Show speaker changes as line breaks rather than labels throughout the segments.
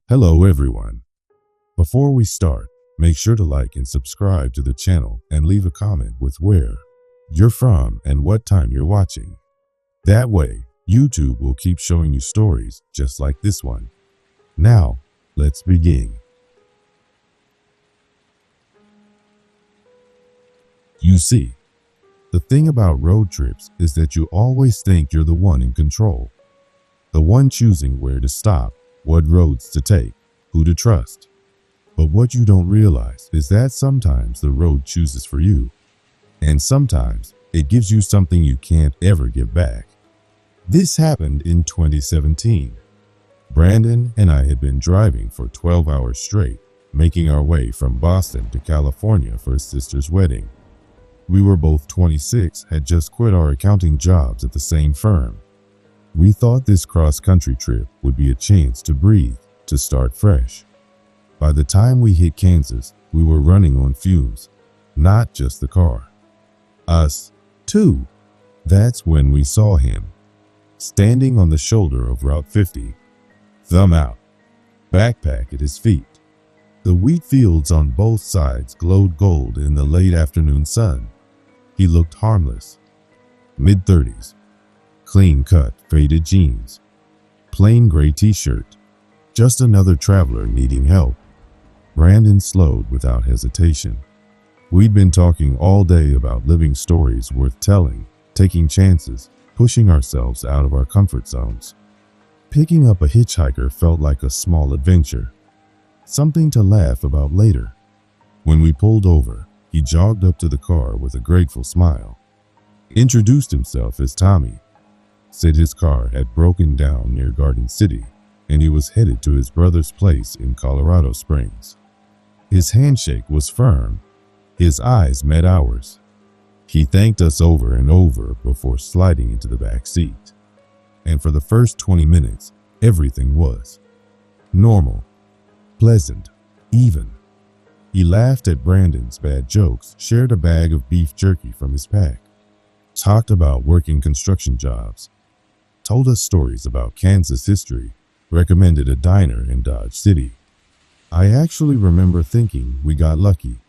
Hello everyone. Before we start, make sure to like and subscribe to the channel and leave a comment with where you're from and what time you're watching. That way, YouTube will keep showing you stories just like this one. Now, let's begin. You see, the thing about road trips is that you always think you're the one in control, the one choosing where to stop, what roads to take, who to trust. But what you don't realize is that sometimes the road chooses for you, and sometimes it gives you something you can't ever give back. This happened in 2017. Brandon and I had been driving for 12 hours straight, making our way from Boston to California for his sister's wedding. We were both 26, had just quit our accounting jobs at the same firm. We thought this cross-country trip would be a chance to breathe, to start fresh. By the time we hit Kansas, we were running on fumes, not just the car. Us, too. That's when we saw him, standing on the shoulder of Route 50, thumb out, backpack at his feet. The wheat fields on both sides glowed gold in the late afternoon sun. He looked harmless, mid-30s. Clean-cut, faded jeans, plain gray t-shirt, just another traveler needing help. Brandon slowed without hesitation. We'd been talking all day about living stories worth telling, taking chances, pushing ourselves out of our comfort zones. Picking up a hitchhiker felt like a small adventure, something to laugh about later. When we pulled over, he jogged up to the car with a grateful smile, introduced himself as Tommy, said his car had broken down near Garden City and he was headed to his brother's place in Colorado Springs. His handshake was firm. His eyes met ours. He thanked us over and over before sliding into the back seat. And for the first 20 minutes, everything was normal, pleasant, even. He laughed at Brandon's bad jokes, shared a bag of beef jerky from his pack, talked about working construction jobs, told us stories about Kansas history, recommended a diner in Dodge City. I actually remember thinking we got lucky,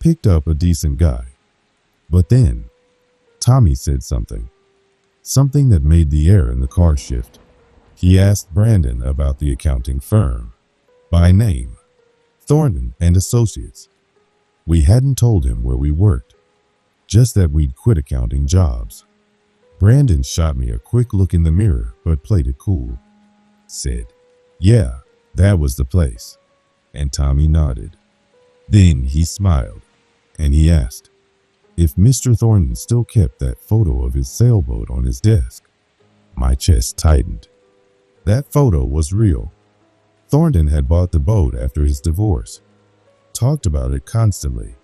picked up a decent guy. But then, Tommy said something that made the air in the car shift. He asked Brandon about the accounting firm, by name, Thornton and Associates. We hadn't told him where we worked, just that we'd quit accounting jobs. Brandon shot me a quick look in the mirror, but played it cool. Said, "Yeah, that was the place." And Tommy nodded. Then he smiled, and he asked if Mr. Thornton still kept that photo of his sailboat on his desk. My chest tightened. That photo was real. Thornton had bought the boat after his divorce, talked about it constantly,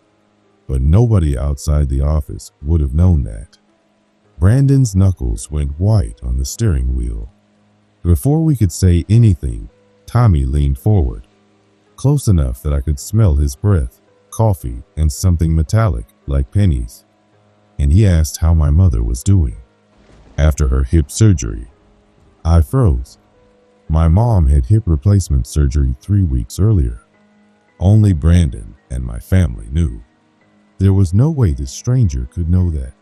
but nobody outside the office would have known that. Brandon's knuckles went white on the steering wheel. Before we could say anything, Tommy leaned forward, close enough that I could smell his breath, coffee, and something metallic like pennies. And he asked how my mother was doing after her hip surgery. I froze. My mom had hip replacement surgery 3 weeks earlier. Only Brandon and my family knew. There was no way this stranger could know that.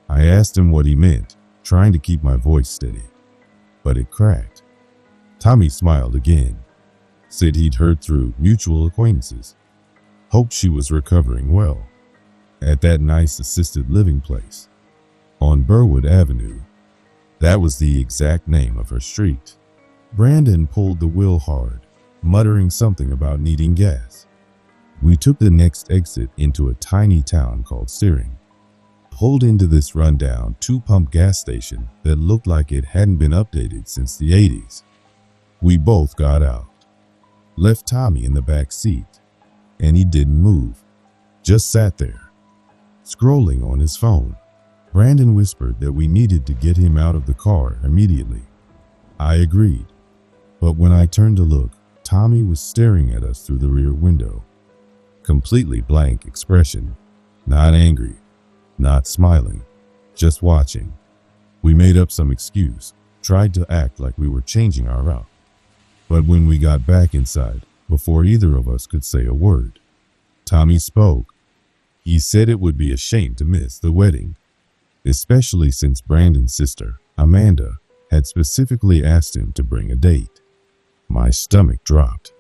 I asked him what he meant, trying to keep my voice steady, but it cracked. Tommy smiled again, said he'd heard through mutual acquaintances, hoped she was recovering well, at that nice assisted living place on Burwood Avenue. That was the exact name of her street. Brandon pulled the wheel hard, muttering something about needing gas. We took the next exit into a tiny town called Searing. Pulled into this rundown 2-pump gas station that looked like it hadn't been updated since the 80s. We both got out, left Tommy in the back seat, and he didn't move, just sat there, scrolling on his phone. Brandon whispered that we needed to get him out of the car immediately. I agreed, but when I turned to look, Tommy was staring at us through the rear window. Completely blank expression, not angry, not smiling, just watching. We made up some excuse, tried to act like we were changing our route. But when we got back inside, before either of us could say a word, Tommy spoke. He said it would be a shame to miss the wedding, especially since Brandon's sister, Amanda, had specifically asked him to bring a date. My stomach dropped.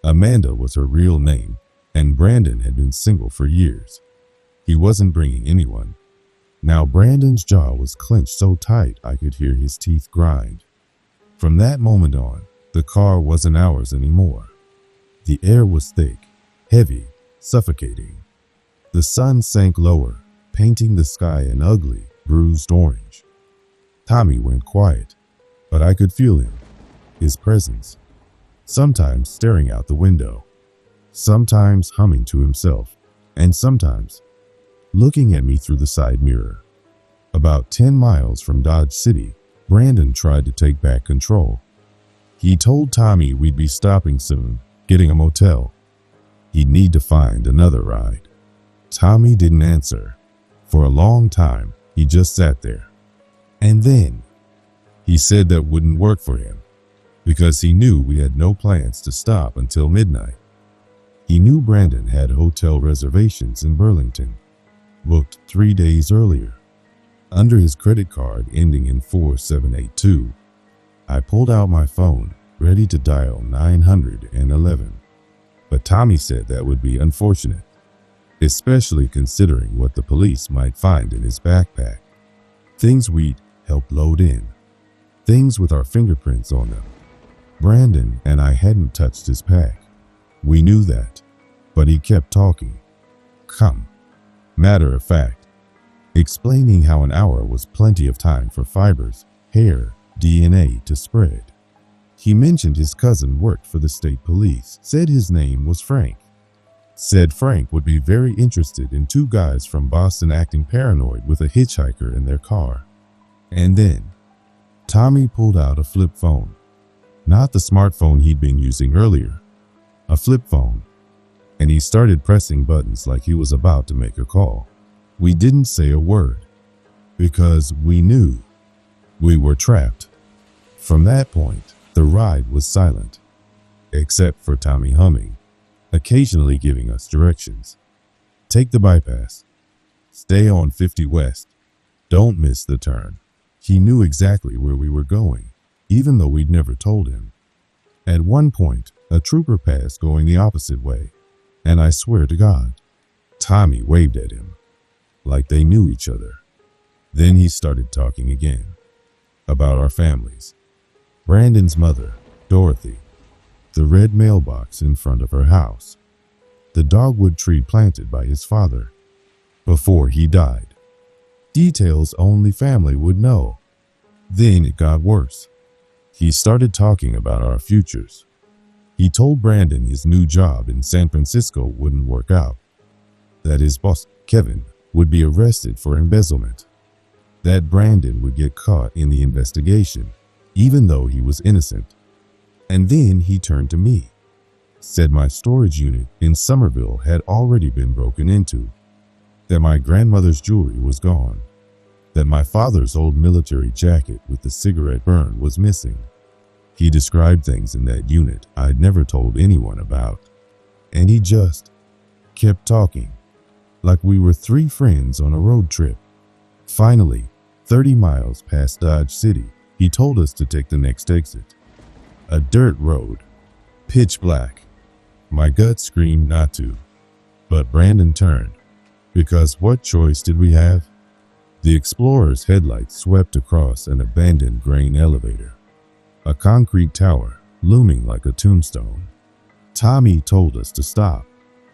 Amanda was her real name, and Brandon had been single for years. He wasn't bringing anyone. Now Brandon's jaw was clenched so tight I could hear his teeth grind. From that moment on, the car wasn't ours anymore. The air was thick, heavy, suffocating. The sun sank lower, painting the sky an ugly, bruised orange. Tommy went quiet, but I could feel him, his presence, sometimes staring out the window, sometimes humming to himself, and sometimes looking at me through the side mirror. About 10 miles from Dodge City, Brandon tried to take back control. He told Tommy we'd be stopping soon, getting a motel. He'd need to find another ride. Tommy didn't answer. For a long time, he just sat there. And then, he said that wouldn't work for him, because he knew we had no plans to stop until midnight. He knew Brandon had hotel reservations in Burlington, booked 3 days earlier. Under his credit card ending in 4782, I pulled out my phone, ready to dial 911. But Tommy said that would be unfortunate, especially considering what the police might find in his backpack. Things we'd helped load in, things with our fingerprints on them. Brandon and I hadn't touched his pack. We knew that, but he kept talking. Come, matter of fact, explaining how an hour was plenty of time for fibers, hair, DNA to spread. He mentioned his cousin worked for the state police, said his name was Frank. Said Frank would be very interested in 2 guys from Boston acting paranoid with a hitchhiker in their car. And then, Tommy pulled out a flip phone. Not the smartphone he'd been using earlier. A flip phone. And he started pressing buttons like he was about to make a call. We didn't say a word, because we knew we were trapped. From that point, the ride was silent, except for Tommy humming, occasionally giving us directions. Take the bypass. Stay on 50 West. Don't miss the turn. He knew exactly where we were going, even though we'd never told him. At one point, a trooper passed going the opposite way, and I swear to God, Tommy waved at him, like they knew each other. Then he started talking again, about our families. Brandon's mother, Dorothy, the red mailbox in front of her house, the dogwood tree planted by his father before he died. Details only family would know. Then it got worse. He started talking about our futures. He told Brandon his new job in San Francisco wouldn't work out, that his boss, Kevin, would be arrested for embezzlement, that Brandon would get caught in the investigation, even though he was innocent. And then he turned to me, said my storage unit in Somerville had already been broken into, that my grandmother's jewelry was gone, that my father's old military jacket with the cigarette burn was missing. He described things in that unit I'd never told anyone about, and he just kept talking, like we were 3 friends on a road trip. Finally, 30 miles past Dodge City, he told us to take the next exit. A dirt road, pitch black. My gut screamed not to, but Brandon turned, because what choice did we have? The Explorer's headlights swept across an abandoned grain elevator, a concrete tower looming like a tombstone. Tommy told us to stop.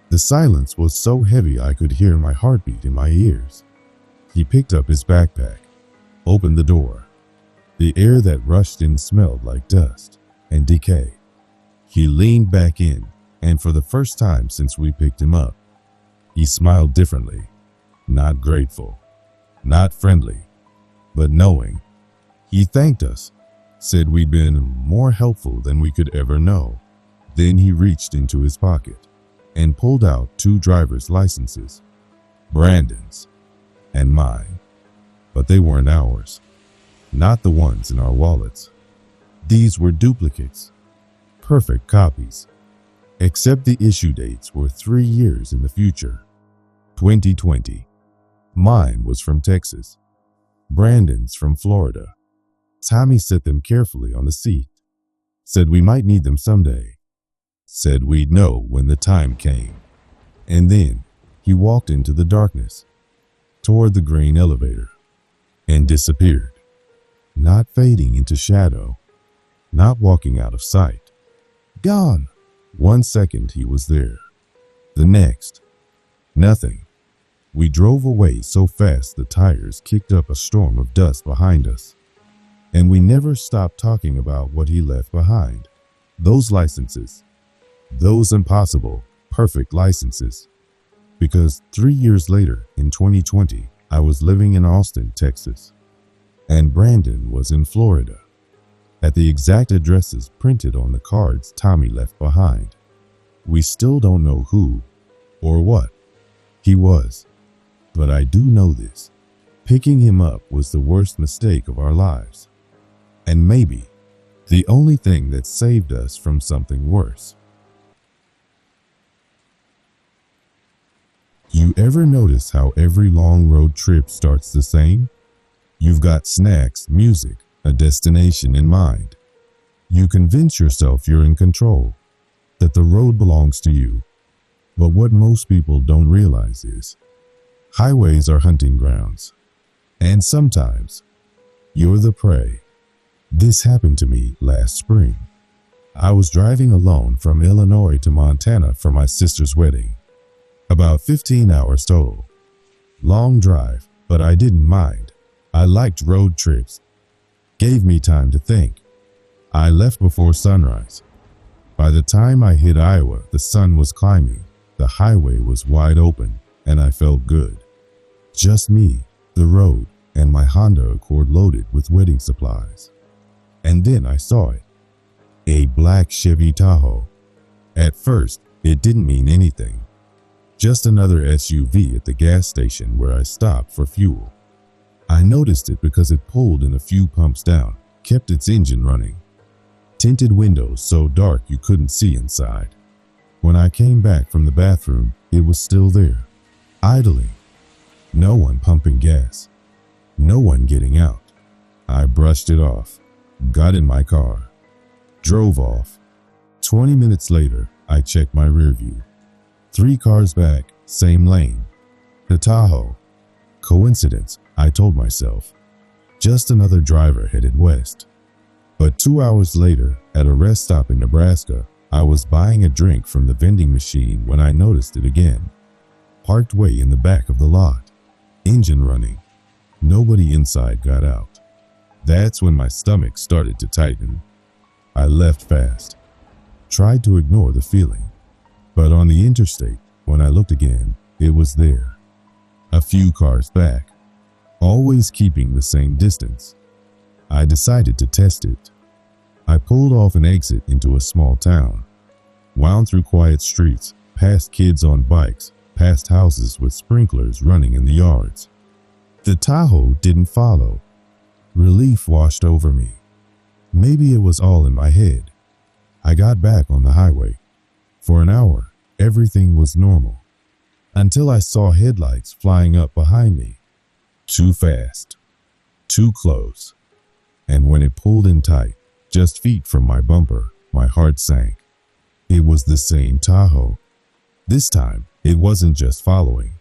The silence was so heavy I could hear my heartbeat in my ears. He picked up his backpack, opened the door. The air that rushed in smelled like dust and decay. He leaned back in, and for the first time since we picked him up, he smiled differently, not grateful, not friendly, but knowing. He thanked us, said we'd been more helpful than we could ever know. Then he reached into his pocket and pulled out 2 driver's licenses, Brandon's and mine, but they weren't ours, not the ones in our wallets. These were duplicates. perfect copies, except the issue dates were 3 years in the future. 2020. Mine was from Texas. Brandon's from Florida. Tommy set them carefully on the seat. Said we might need them someday. Said we'd know when the time came. And then he walked into the darkness, toward the grain elevator, and disappeared. Not fading into shadow, not walking out of sight. Gone. 1 second he was there. The next, nothing. We drove away so fast the tires kicked up a storm of dust behind us. And we never stopped talking about what he left behind. Those licenses. Those impossible, perfect licenses. Because 3 years later, in 2020, I was living in Austin, Texas. And Brandon was in Florida, at the exact addresses printed on the cards Tommy left behind. We still don't know who or what he was, but I do know this. Picking him up was the worst mistake of our lives, and maybe the only thing that saved us from something worse. You ever notice how every long road trip starts the same? You've got snacks, music, a destination in mind. You convince yourself you're in control, that the road belongs to you. But what most people don't realize is, highways are hunting grounds. And sometimes, you're the prey. This happened to me last spring. I was driving alone from Illinois to Montana for my sister's wedding. About 15 hours total. Long drive, but I didn't mind. I liked road trips. Gave me time to think. I left before sunrise. By the time I hit Iowa, the sun was climbing, the highway was wide open, and I felt good. Just me, the road, and my Honda Accord loaded with wedding supplies. And then I saw it. A black Chevy Tahoe. At first, it didn't mean anything. Just another SUV at the gas station where I stopped for fuel. I noticed it because it pulled in a few pumps down, kept its engine running. Tinted windows so dark you couldn't see inside. When I came back from the bathroom, it was still there, idling. No one pumping gas. No one getting out. I brushed it off, got in my car, drove off. 20 minutes later, I checked my rear view. 3 cars back, same lane. The Tahoe. Coincidence, I told myself. Just another driver headed west. But 2 hours later, at a rest stop in Nebraska, I was buying a drink from the vending machine when I noticed it again. Parked way in the back of the lot. Engine running. Nobody inside got out. That's when my stomach started to tighten. I left fast. Tried to ignore the feeling. But on the interstate, when I looked again, it was there. A few cars back. Always keeping the same distance. I decided to test it. I pulled off an exit into a small town. Wound through quiet streets, past kids on bikes, past houses with sprinklers running in the yards. The Tahoe didn't follow. Relief washed over me. Maybe it was all in my head. I got back on the highway. For an hour, everything was normal. Until I saw headlights flying up behind me. Too fast. Too close. And when it pulled in tight, just feet from my bumper, my heart sank. It was the same Tahoe. This time, it wasn't just following.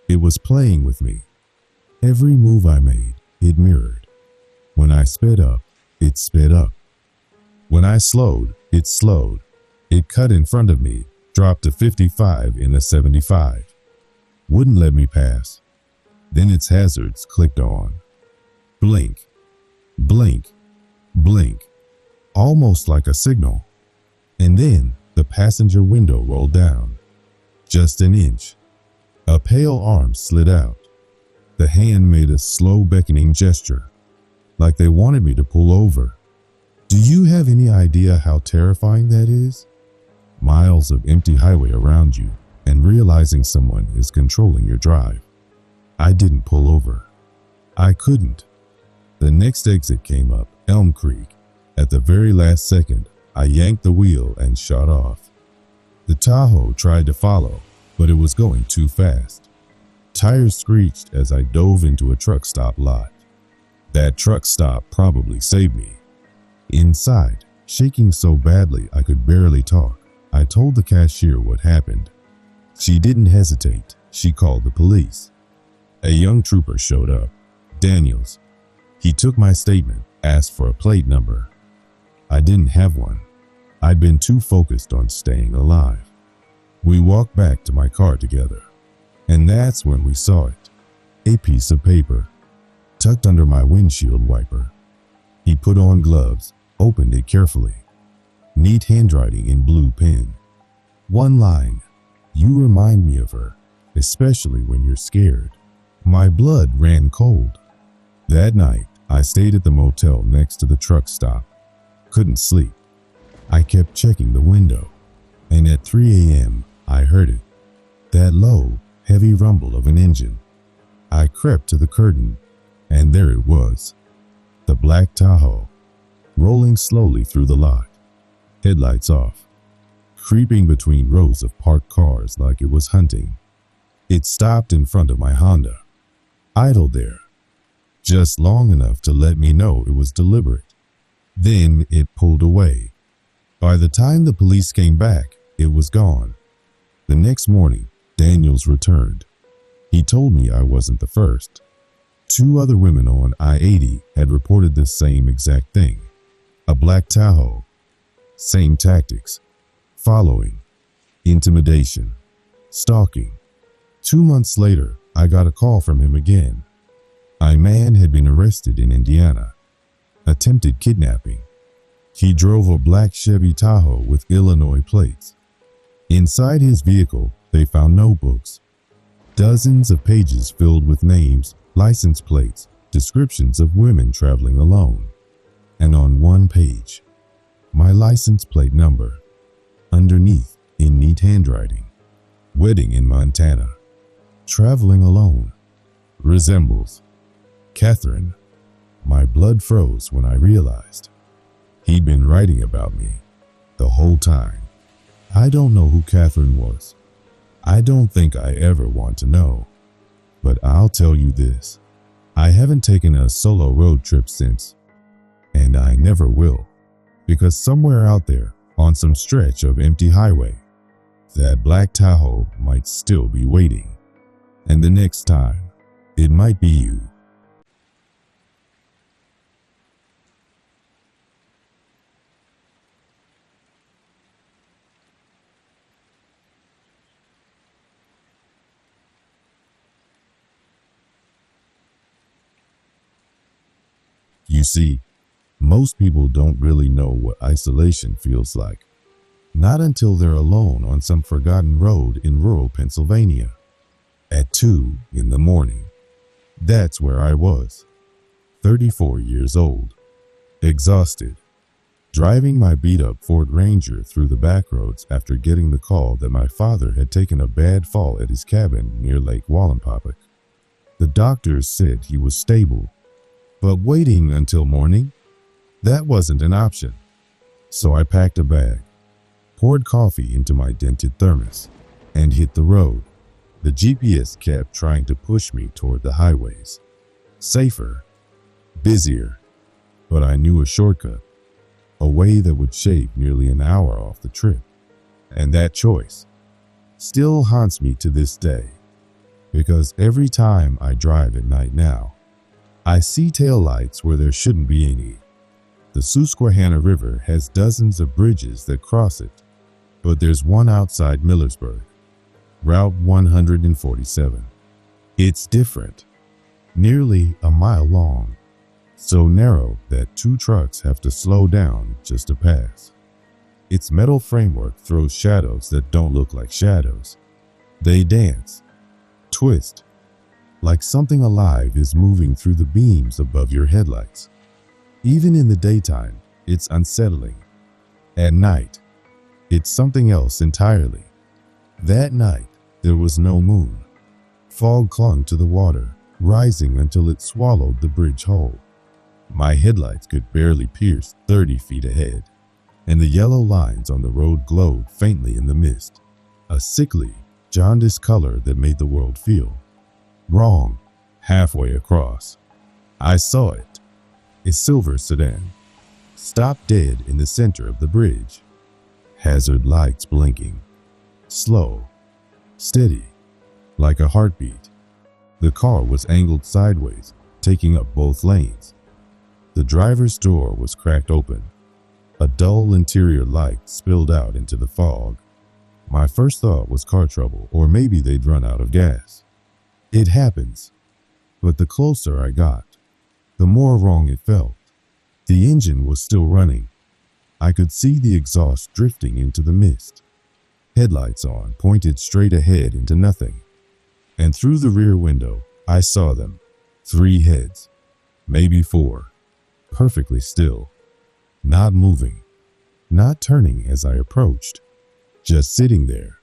It was playing with me. Every move I made, it mirrored. When I sped up, it sped up. When I slowed, it slowed. It cut in front of me, dropped to 55 in a 75. Wouldn't let me pass. Then its hazards clicked on. Blink, blink, blink. Almost like a signal. And then the passenger window rolled down. Just an inch. A pale arm slid out. The hand made a slow beckoning gesture, like they wanted me to pull over. Do you have any idea how terrifying that is? Miles of empty highway around you and realizing someone is controlling your drive. I didn't pull over. I couldn't. The next exit came up, Elm Creek. At the very last second, I yanked the wheel and shot off. The Tahoe tried to follow, but it was going too fast. Tires screeched as I dove into a truck stop lot. That truck stop probably saved me. Inside, shaking so badly I could barely talk, I told the cashier what happened. She didn't hesitate. She called the police. A young trooper showed up, Daniels. He took my statement, asked for a plate number. I didn't have one. I'd been too focused on staying alive. We walked back to my car together, and that's when we saw it. A piece of paper, tucked under my windshield wiper. He put on gloves, opened it carefully. Neat handwriting in blue pen. One line, "You remind me of her, especially when you're scared." My blood ran cold. That night, I stayed at the motel next to the truck stop. Couldn't sleep. I kept checking the window, and at 3 a.m., I heard it. That low, heavy rumble of an engine. I crept to the curtain, and there it was. The black Tahoe, rolling slowly through the lot, headlights off, creeping between rows of parked cars like it was hunting. It stopped in front of my Honda, idled there, just long enough to let me know it was deliberate. Then it pulled away. By the time the police came back, it was gone. The next morning, Daniels returned. He told me I wasn't the first. 2 other women on I-80 had reported the same exact thing. A black Tahoe. Same tactics. Following. Intimidation. Stalking. 2 months later, I got a call from him again. A man had been arrested in Indiana. Attempted kidnapping. He drove a black Chevy Tahoe with Illinois plates. Inside his vehicle, they found notebooks. Dozens of pages filled with names, license plates, descriptions of women traveling alone. And on one page, my license plate number. Underneath, in neat handwriting, wedding in Montana. Traveling alone. Resembles Catherine. My blood froze when I realized he'd been writing about me the whole time. I don't know who Catherine was. I don't think I ever want to know. But I'll tell you this. I haven't taken a solo road trip since. And I never will. Because somewhere out there, on some stretch of empty highway, that black Tahoe might still be waiting. And the next time, it might be you. You see, most people don't really know what isolation feels like. Not until they're alone on some forgotten road in rural Pennsylvania. At 2 in the morning. That's where I was. 34 years old. Exhausted. Driving my beat-up Ford Ranger through the back roads after getting the call that my father had taken a bad fall at his cabin near Lake Wallenpaupack. The doctors said he was stable. But waiting until morning? That wasn't an option. So I packed a bag, poured coffee into my dented thermos, and hit the road. The GPS kept trying to push me toward the highways. Safer, busier, but I knew a shortcut, a way that would shave nearly an hour off the trip. And that choice still haunts me to this day, because every time I drive at night now, I see taillights where there shouldn't be any. The Susquehanna River has dozens of bridges that cross it, but there's one outside Millersburg, Route 147. It's different, nearly a mile long, so narrow that 2 trucks have to slow down just to pass. Its metal framework throws shadows that don't look like shadows. They dance, twist, like something alive is moving through the beams above your headlights. Even in the daytime, it's unsettling. At night, it's something else entirely. That night, there was no moon. Fog clung to the water, rising until it swallowed the bridge whole. My headlights could barely pierce 30 feet ahead. and the yellow lines on the road glowed faintly in the mist, a sickly, jaundiced color that made the world feel wrong. Halfway across, I saw it, a silver sedan, stopped dead in the center of the bridge, hazard lights blinking, slow, steady, like a heartbeat. The car was angled sideways, taking up both lanes. The driver's door was cracked open. A dull interior light spilled out into the fog. My first thought was car trouble, or maybe they'd run out of gas. It happens, but the closer I got, the more wrong it felt. The engine was still running. I could see the exhaust drifting into the mist. Headlights on, pointed straight ahead into nothing. And through the rear window, I saw them. 3 heads, maybe 4, perfectly still, not moving, not turning as I approached, just sitting there,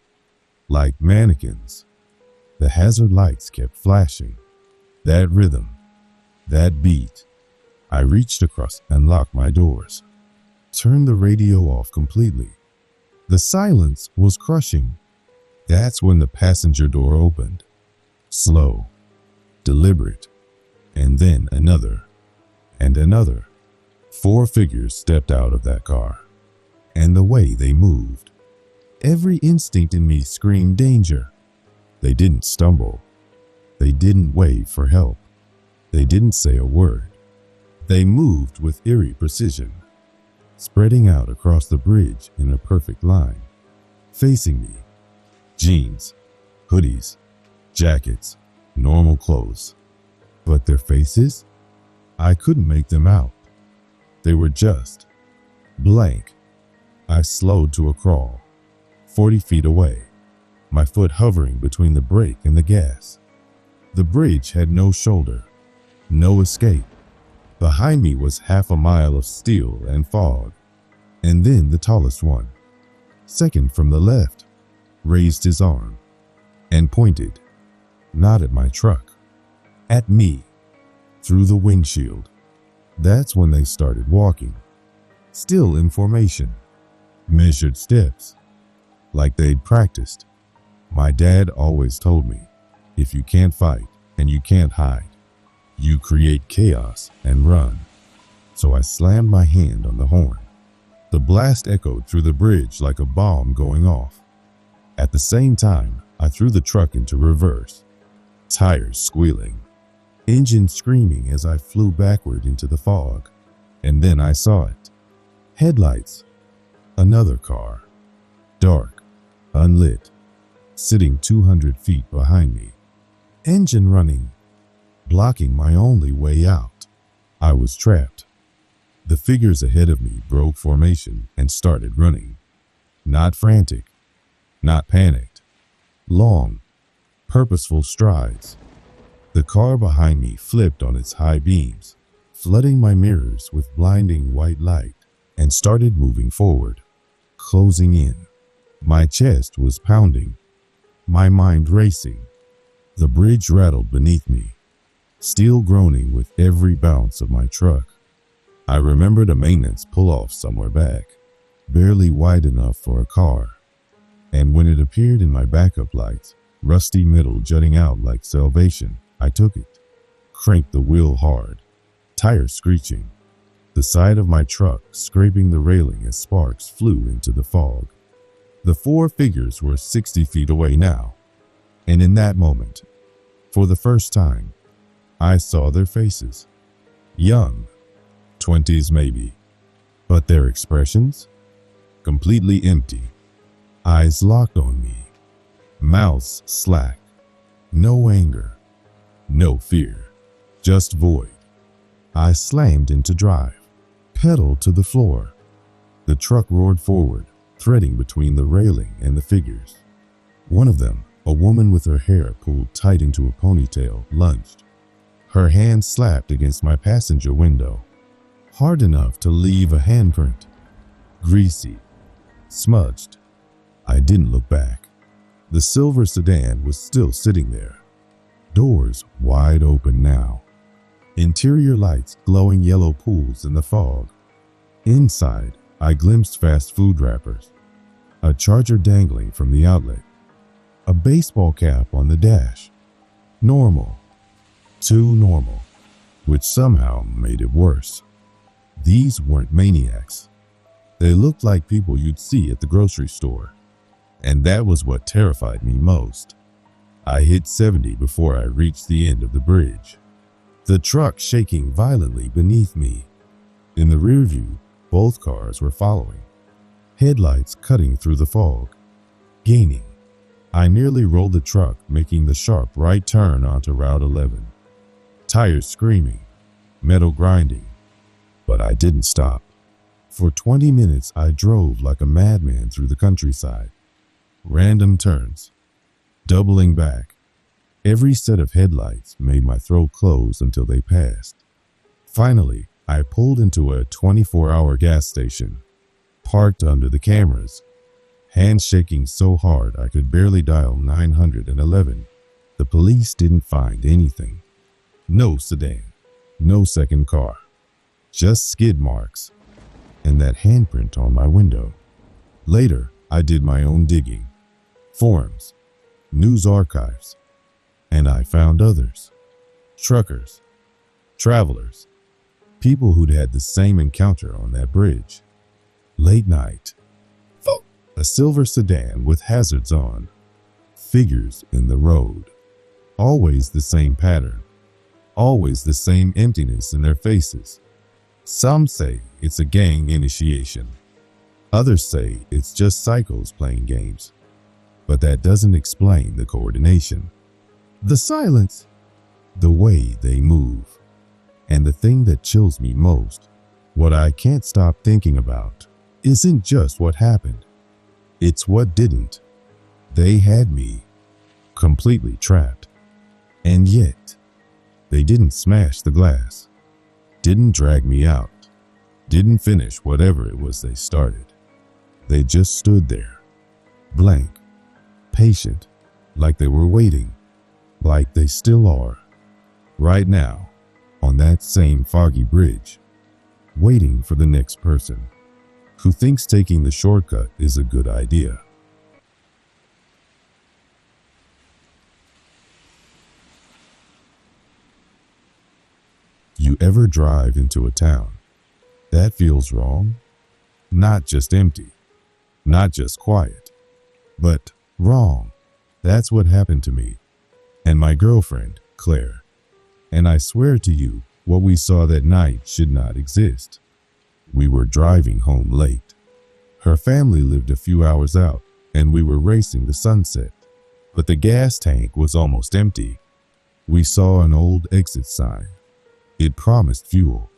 like mannequins. The hazard lights kept flashing. That rhythm, that beat. I reached across and locked my doors, turned the radio off completely. The silence was crushing. That's when the passenger door opened. Slow, deliberate, and then another, and another. 4 figures stepped out of that car, and the way they moved. Every instinct in me screamed danger. They didn't stumble. They didn't wave for help. They didn't say a word. They moved with eerie precision, spreading out across the bridge in a perfect line, facing me. Jeans, hoodies, jackets, normal clothes. But their faces? I couldn't make them out. They were just blank. I slowed to a crawl, 40 feet away, my foot hovering between the brake and the gas. The bridge had no shoulder, no escape. Behind me was half a mile of steel and fog. And then the tallest one, second from the left, raised his arm and pointed, not at my truck, at me, through the windshield. That's when they started walking, still in formation, measured steps, like they'd practiced. My dad always told me, if you can't fight and you can't hide, you create chaos and run. So I slammed my hand on the horn. The blast echoed through the bridge like a bomb going off. At the same time, I threw the truck into reverse, tires squealing, engine screaming as I flew backward into the fog. And then I saw it. Headlights. Another car. Dark, unlit, sitting 200 feet behind me. Engine running, blocking my only way out. I was trapped. The figures ahead of me broke formation and started running. Not frantic, not panicked. Long, purposeful strides. The car behind me flipped on its high beams, flooding my mirrors with blinding white light, and started moving forward, closing in. My chest was pounding, my mind racing. The bridge rattled beneath me, steel groaning with every bounce of my truck. I remembered a maintenance pull-off somewhere back, barely wide enough for a car. And when it appeared in my backup lights, rusty metal jutting out like salvation, I took it, cranked the wheel hard, tires screeching, the side of my truck scraping the railing as sparks flew into the fog. The 4 figures were 60 feet away now, and in that moment, for the first time, I saw their faces. Young, 20s maybe, but their expressions? Completely empty. Eyes locked on me, mouths slack, no anger, no fear, just void. I slammed into drive, pedal to the floor. The truck roared forward, threading between the railing and the figures. One of them, a woman with her hair pulled tight into a ponytail, lunged. Her hand slapped against my passenger window, hard enough to leave a handprint. Greasy, smudged. I didn't look back. The silver sedan was still sitting there, doors wide open now. Interior lights glowing yellow pools in the fog. Inside, I glimpsed fast food wrappers, a charger dangling from the outlet, a baseball cap on the dash. Normal. Too normal, which somehow made it worse. These weren't maniacs. They looked like people you'd see at the grocery store. And that was what terrified me most. I hit 70 before I reached the end of the bridge, the truck shaking violently beneath me. In the rear view, both cars were following, headlights cutting through the fog. Gaining. I nearly rolled the truck, making the sharp right turn onto Route 11. Tires screaming, metal grinding, but I didn't stop. For 20 minutes, I drove like a madman through the countryside. Random turns, doubling back. Every set of headlights made my throat close until they passed. Finally, I pulled into a 24-hour gas station, parked under the cameras, hands shaking so hard I could barely dial 911. The police didn't find anything. No sedan, no second car, just skid marks and that handprint on my window. Later, I did my own digging. Forums, news archives, and I found others. Truckers, travelers, people who'd had the same encounter on that bridge. Late night, a silver sedan with hazards on, figures in the road. Always the same pattern, always the same emptiness in their faces. Some say it's a gang initiation. Others say it's just psychos playing games. But that doesn't explain the coordination, the silence, the way they move. And the thing that chills me most, what I can't stop thinking about, isn't just what happened. It's what didn't. They had me completely trapped. And yet, they didn't smash the glass, didn't drag me out, didn't finish whatever it was they started. They just stood there, blank, patient, like they were waiting, like they still are, right now, on that same foggy bridge, waiting for the next person who thinks taking the shortcut is a good idea. You ever drive into a town that feels wrong? Not just empty, not just quiet, but wrong. That's what happened to me and my girlfriend, Claire. And I swear to you, what we saw that night should not exist. We were driving home late. Her family lived a few hours out, and we were racing the sunset. But the gas tank was almost empty. We saw an old exit sign. It promised fuel.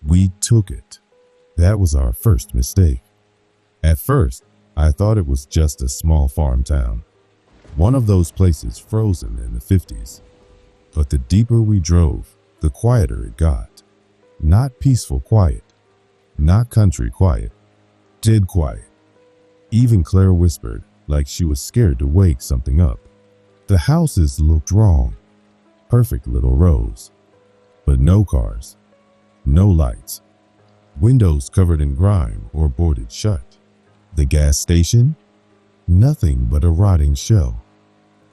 We took it. That was our first mistake. At first, I thought it was just a small farm town, one of those places frozen in the 50s. But the deeper we drove, the quieter it got. Not peaceful quiet, not country quiet, dead quiet. Even Claire whispered, like she was scared to wake something up. The houses looked wrong, perfect little rows, but no cars, no lights, windows covered in grime or boarded shut. The gas station? Nothing but a rotting shell,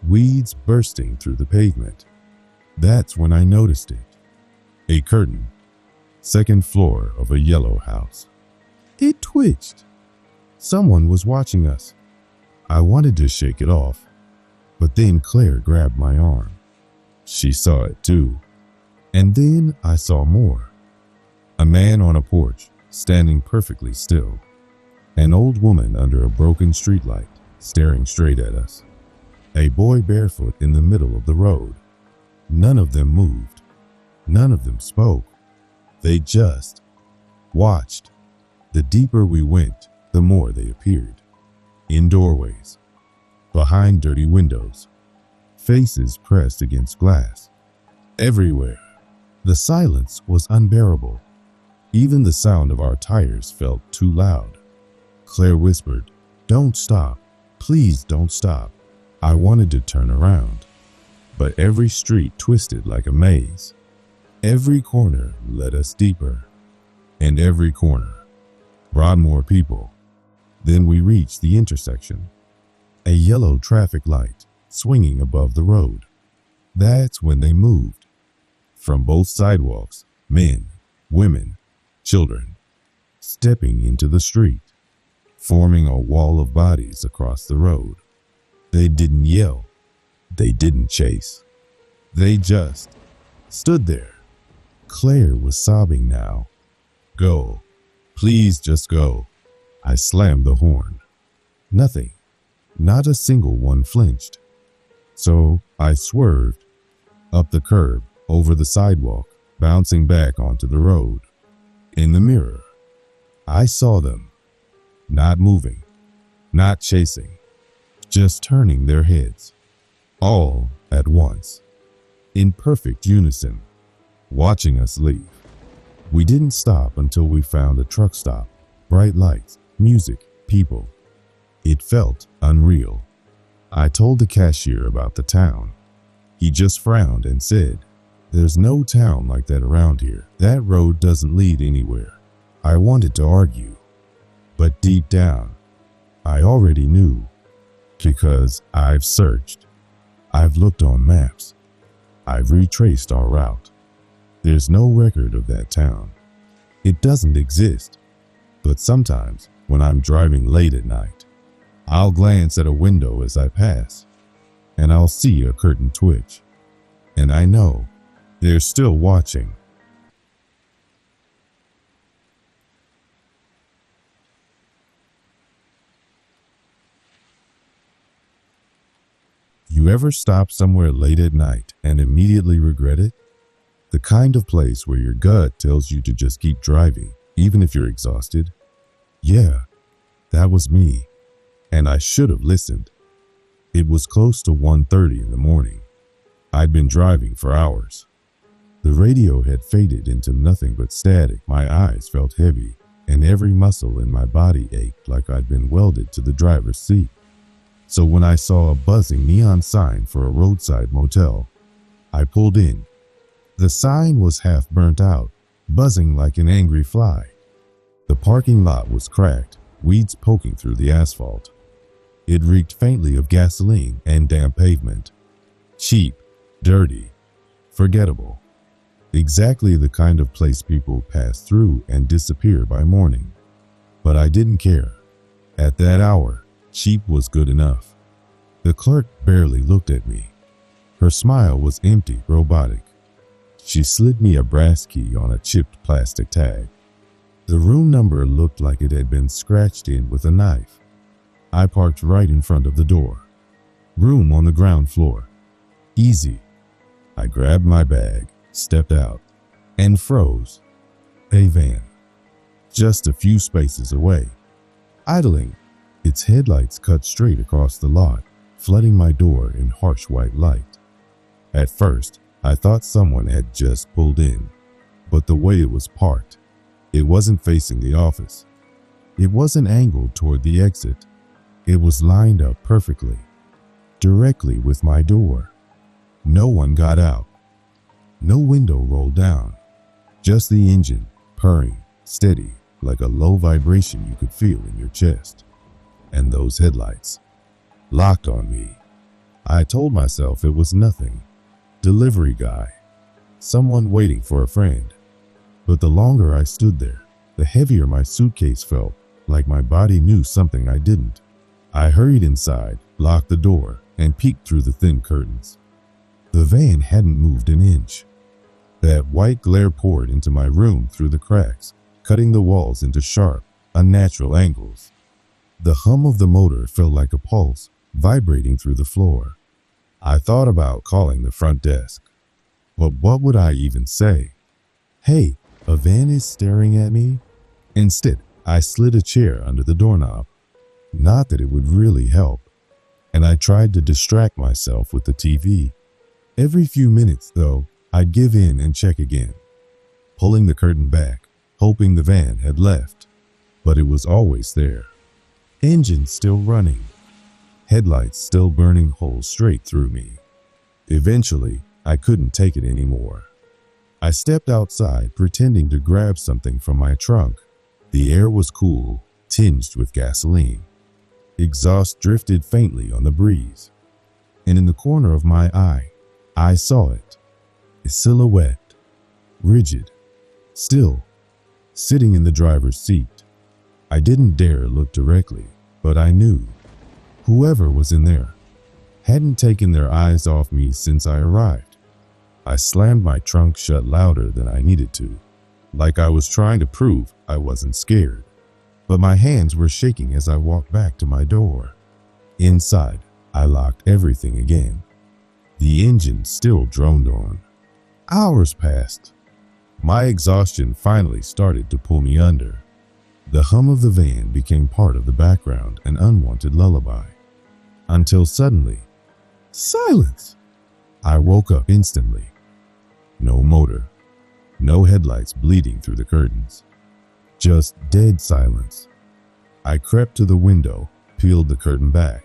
weeds bursting through the pavement. That's when I noticed it. A curtain, second floor of a yellow house. It twitched. Someone was watching us. I wanted to shake it off, but then Claire grabbed my arm. She saw it too. And then I saw more. A man on a porch, standing perfectly still. An old woman under a broken streetlight, staring straight at us. A boy barefoot in the middle of the road. None of them moved. None of them spoke. They just watched. The deeper we went, the more they appeared. In doorways, behind dirty windows, faces pressed against glass. Everywhere. The silence was unbearable. Even the sound of our tires felt too loud. Claire whispered, "Don't stop. Please don't stop." I wanted to turn around, but every street twisted like a maze. Every corner led us deeper, and every corner brought more people. Then we reached the intersection, a yellow traffic light swinging above the road. That's when they moved. From both sidewalks, men, women, children, stepping into the street, forming a wall of bodies across the road. They didn't yell. They didn't chase. They just stood there. Claire was sobbing now. Go. Please just go. I slammed the horn. Nothing. Not a single one flinched. So I swerved up the curb, over the sidewalk, bouncing back onto the road. In the mirror, I saw them. Not moving. Not chasing. Just turning their heads. All at once. In perfect unison. Watching us leave. We didn't stop until we found a truck stop. Bright lights, music, people. It felt unreal. I told the cashier about the town. He just frowned and said, "There's no town like that around here. That road doesn't lead anywhere." I wanted to argue, but deep down, I already knew, because I've searched. I've looked on maps. I've retraced our route. There's no record of that town. It doesn't exist. But sometimes, when I'm driving late at night, I'll glance at a window as I pass, and I'll see a curtain twitch, and I know they're still watching. You ever stop somewhere late at night and immediately regret it? The kind of place where your gut tells you to just keep driving, even if you're exhausted? Yeah, that was me, and I should have listened. It was close to 1:30 in the morning. I'd been driving for hours. The radio had faded into nothing but static. My eyes felt heavy, and every muscle in my body ached like I'd been welded to the driver's seat. So when I saw a buzzing neon sign for a roadside motel, I pulled in. The sign was half burnt out, buzzing like an angry fly. The parking lot was cracked, weeds poking through the asphalt. It reeked faintly of gasoline and damp pavement. Cheap, dirty, forgettable. Exactly the kind of place people pass through and disappear by morning. But I didn't care. At that hour, cheap was good enough. The clerk barely looked at me. Her smile was empty, robotic. She slid me a brass key on a chipped plastic tag. The room number looked like it had been scratched in with a knife. I parked right in front of the door. Room on the ground floor. Easy. I grabbed my bag, stepped out, and froze. A van. Just a few spaces away. Idling. Its headlights cut straight across the lot, flooding my door in harsh white light. At first, I thought someone had just pulled in, but the way it was parked, it wasn't facing the office. It wasn't angled toward the exit. It was lined up perfectly, directly with my door. No one got out. No window rolled down. Just the engine, purring, steady, like a low vibration you could feel in your chest. And those headlights, locked on me. I told myself it was nothing. Delivery guy. Someone waiting for a friend. But the longer I stood there, the heavier my suitcase felt, like my body knew something I didn't. I hurried inside, locked the door, and peeked through the thin curtains. The van hadn't moved an inch. That white glare poured into my room through the cracks, cutting the walls into sharp, unnatural angles. The hum of the motor felt like a pulse, vibrating through the floor. I thought about calling the front desk. But what would I even say? Hey, a van is staring at me? Instead, I slid a chair under the doorknob. Not that it would really help. And I tried to distract myself with the TV. Every few minutes, though, I'd give in and check again, pulling the curtain back, hoping the van had left. But it was always there. Engine still running. Headlights still burning holes straight through me. Eventually, I couldn't take it anymore. I stepped outside, pretending to grab something from my trunk. The air was cool, tinged with gasoline. Exhaust drifted faintly on the breeze. And in the corner of my eye, I saw it. A silhouette, rigid, still, sitting in the driver's seat. I didn't dare look directly, but I knew whoever was in there hadn't taken their eyes off me since I arrived. I slammed my trunk shut louder than I needed to, like I was trying to prove I wasn't scared. But my hands were shaking as I walked back to my door. Inside, I locked everything again. The engine still droned on. Hours passed. My exhaustion finally started to pull me under. The hum of the van became part of the background, an unwanted lullaby. Until suddenly, silence! I woke up instantly. No motor, no headlights bleeding through the curtains. Just dead silence. I crept to the window, peeled the curtain back.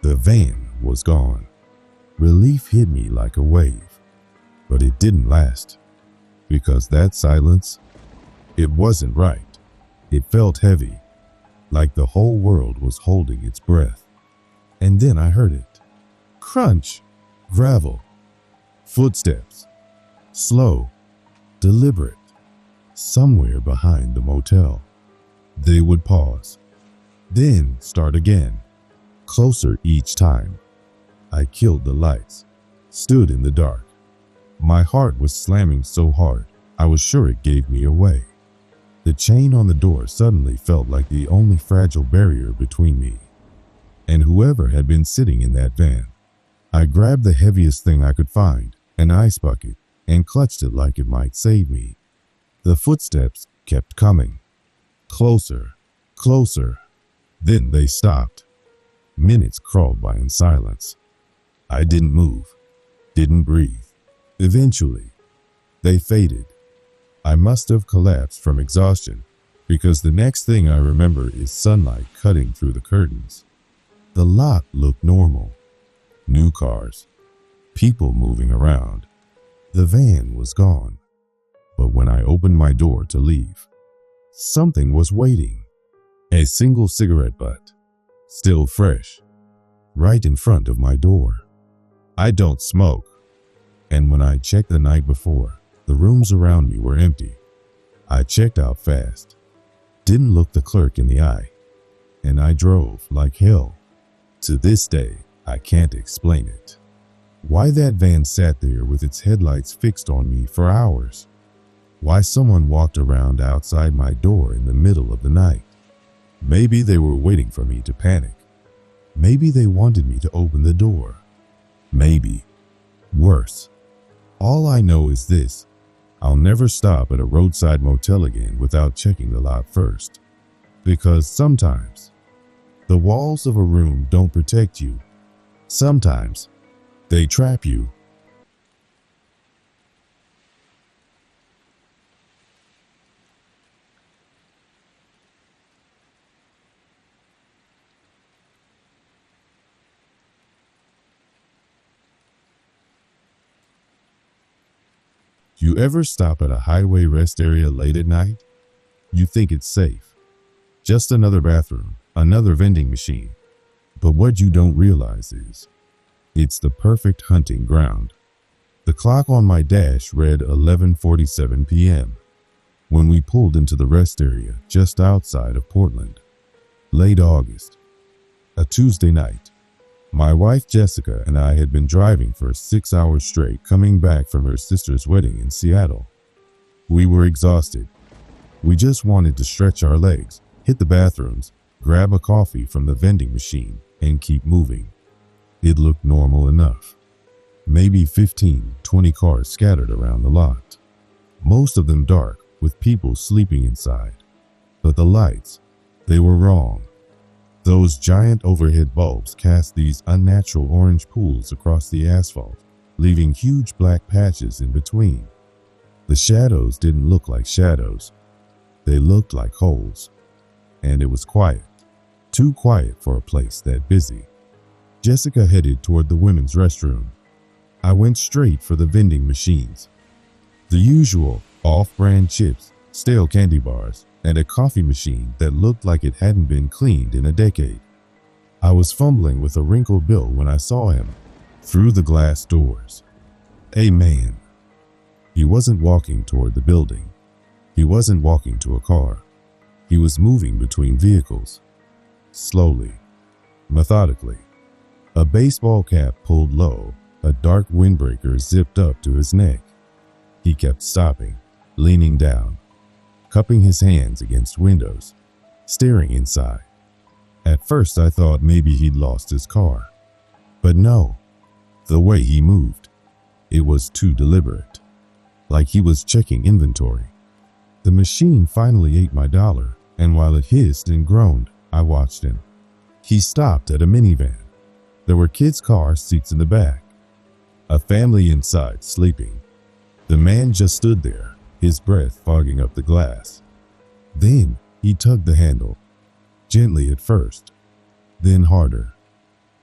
The van was gone. Relief hit me like a wave, but it didn't last. Because that silence, it wasn't right. It felt heavy, like the whole world was holding its breath. And then I heard it. Crunch, gravel, footsteps, slow, deliberate, somewhere behind the motel. They would pause, then start again, closer each time. I killed the lights, stood in the dark. My heart was slamming so hard, I was sure it gave me away. The chain on the door suddenly felt like the only fragile barrier between me and whoever had been sitting in that van. I grabbed the heaviest thing I could find, an ice bucket, and clutched it like it might save me. The footsteps kept coming. Closer, closer. Then they stopped. Minutes crawled by in silence. I didn't move, didn't breathe. Eventually, they faded. I must have collapsed from exhaustion, because the next thing I remember is sunlight cutting through the curtains. The lot looked normal. New cars, people moving around. The van was gone. But when I opened my door to leave, something was waiting. A single cigarette butt, still fresh, right in front of my door. I don't smoke, and when I checked the night before, the rooms around me were empty. I checked out fast, didn't look the clerk in the eye, and I drove like hell. To this day, I can't explain it. Why that van sat there with its headlights fixed on me for hours. Why someone walked around outside my door in the middle of the night. Maybe they were waiting for me to panic. Maybe they wanted me to open the door. Maybe. Worse. All I know is this. I'll never stop at a roadside motel again without checking the lot first. Because sometimes, the walls of a room don't protect you. Sometimes, they trap you. You ever stop at a highway rest area late at night? You think it's safe. Just another bathroom, another vending machine. But what you don't realize is, it's the perfect hunting ground. The clock on my dash read 11:47 p.m. when we pulled into the rest area just outside of Portland. Late August, a Tuesday night. My wife Jessica and I had been driving for 6 hours straight coming back from her sister's wedding in Seattle. We were exhausted. We just wanted to stretch our legs, hit the bathrooms, grab a coffee from the vending machine, and keep moving. It looked normal enough. Maybe 15, 20 cars scattered around the lot. Most of them dark, with people sleeping inside. But the lights, they were wrong. Those giant overhead bulbs cast these unnatural orange pools across the asphalt, leaving huge black patches in between. The shadows didn't look like shadows. They looked like holes. And it was quiet. Too quiet for a place that busy. Jessica headed toward the women's restroom. I went straight for the vending machines. The usual off-brand chips, stale candy bars, and a coffee machine that looked like it hadn't been cleaned in a decade. I was fumbling with a wrinkled bill when I saw him through the glass doors. A man. He wasn't walking toward the building. He wasn't walking to a car. He was moving between vehicles. Slowly, methodically. A baseball cap pulled low, a dark windbreaker zipped up to his neck. He kept stopping, leaning down, cupping his hands against windows, staring inside. At first I thought maybe he'd lost his car. But no, the way he moved, it was too deliberate. Like he was checking inventory. The machine finally ate my dollar, and while it hissed and groaned, I watched him. He stopped at a minivan. There were kids' car seats in the back. A family inside sleeping. The man just stood there, his breath fogging up the glass. Then he tugged the handle. Gently at first, then harder.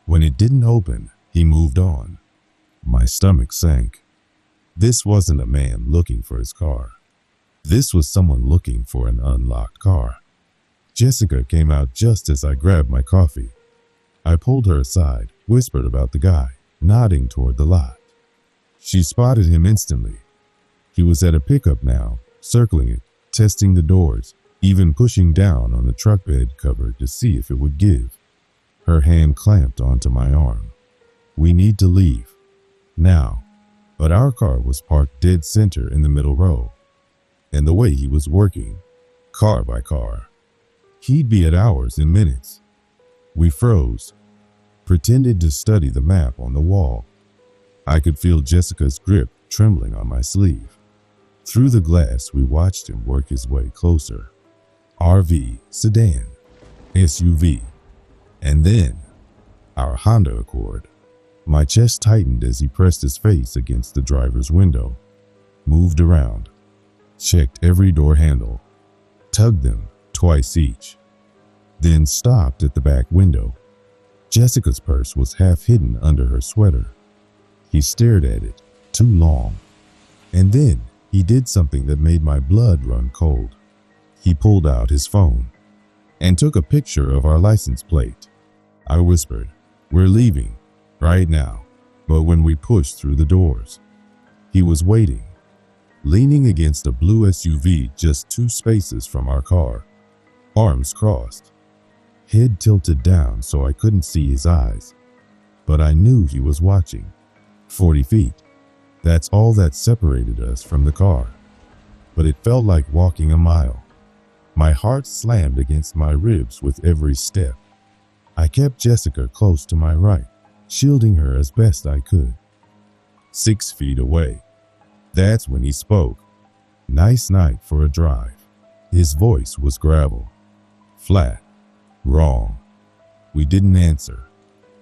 When it didn't open, he moved on. My stomach sank. This wasn't a man looking for his car. This was someone looking for an unlocked car. Jessica came out just as I grabbed my coffee. I pulled her aside, whispered about the guy, nodding toward the lot. She spotted him instantly. He was at a pickup now, circling it, testing the doors, even pushing down on the truck bed cover to see if it would give. Her hand clamped onto my arm. We need to leave. Now. But our car was parked dead center in the middle row. And the way he was working, car by car, he'd be at hours in minutes. We froze, pretended to study the map on the wall. I could feel Jessica's grip trembling on my sleeve. Through the glass, we watched him work his way closer. RV, sedan, SUV, and then our Honda Accord. My chest tightened as he pressed his face against the driver's window, moved around, checked every door handle, tugged them twice each, then stopped at the back window. Jessica's purse was half hidden under her sweater. He stared at it too long, and then he did something that made my blood run cold. He pulled out his phone and took a picture of our license plate. I whispered, "We're leaving right now." But when we pushed through the doors, he was waiting, leaning against a blue SUV just 2 spaces from our car, arms crossed, head tilted down so I couldn't see his eyes. But I knew he was watching. 40 feet. That's all that separated us from the car. But it felt like walking a mile. My heart slammed against my ribs with every step. I kept Jessica close to my right, shielding her as best I could. 6 feet away. That's when he spoke. "Nice night for a drive." His voice was gravel. Flat. Wrong. We didn't answer.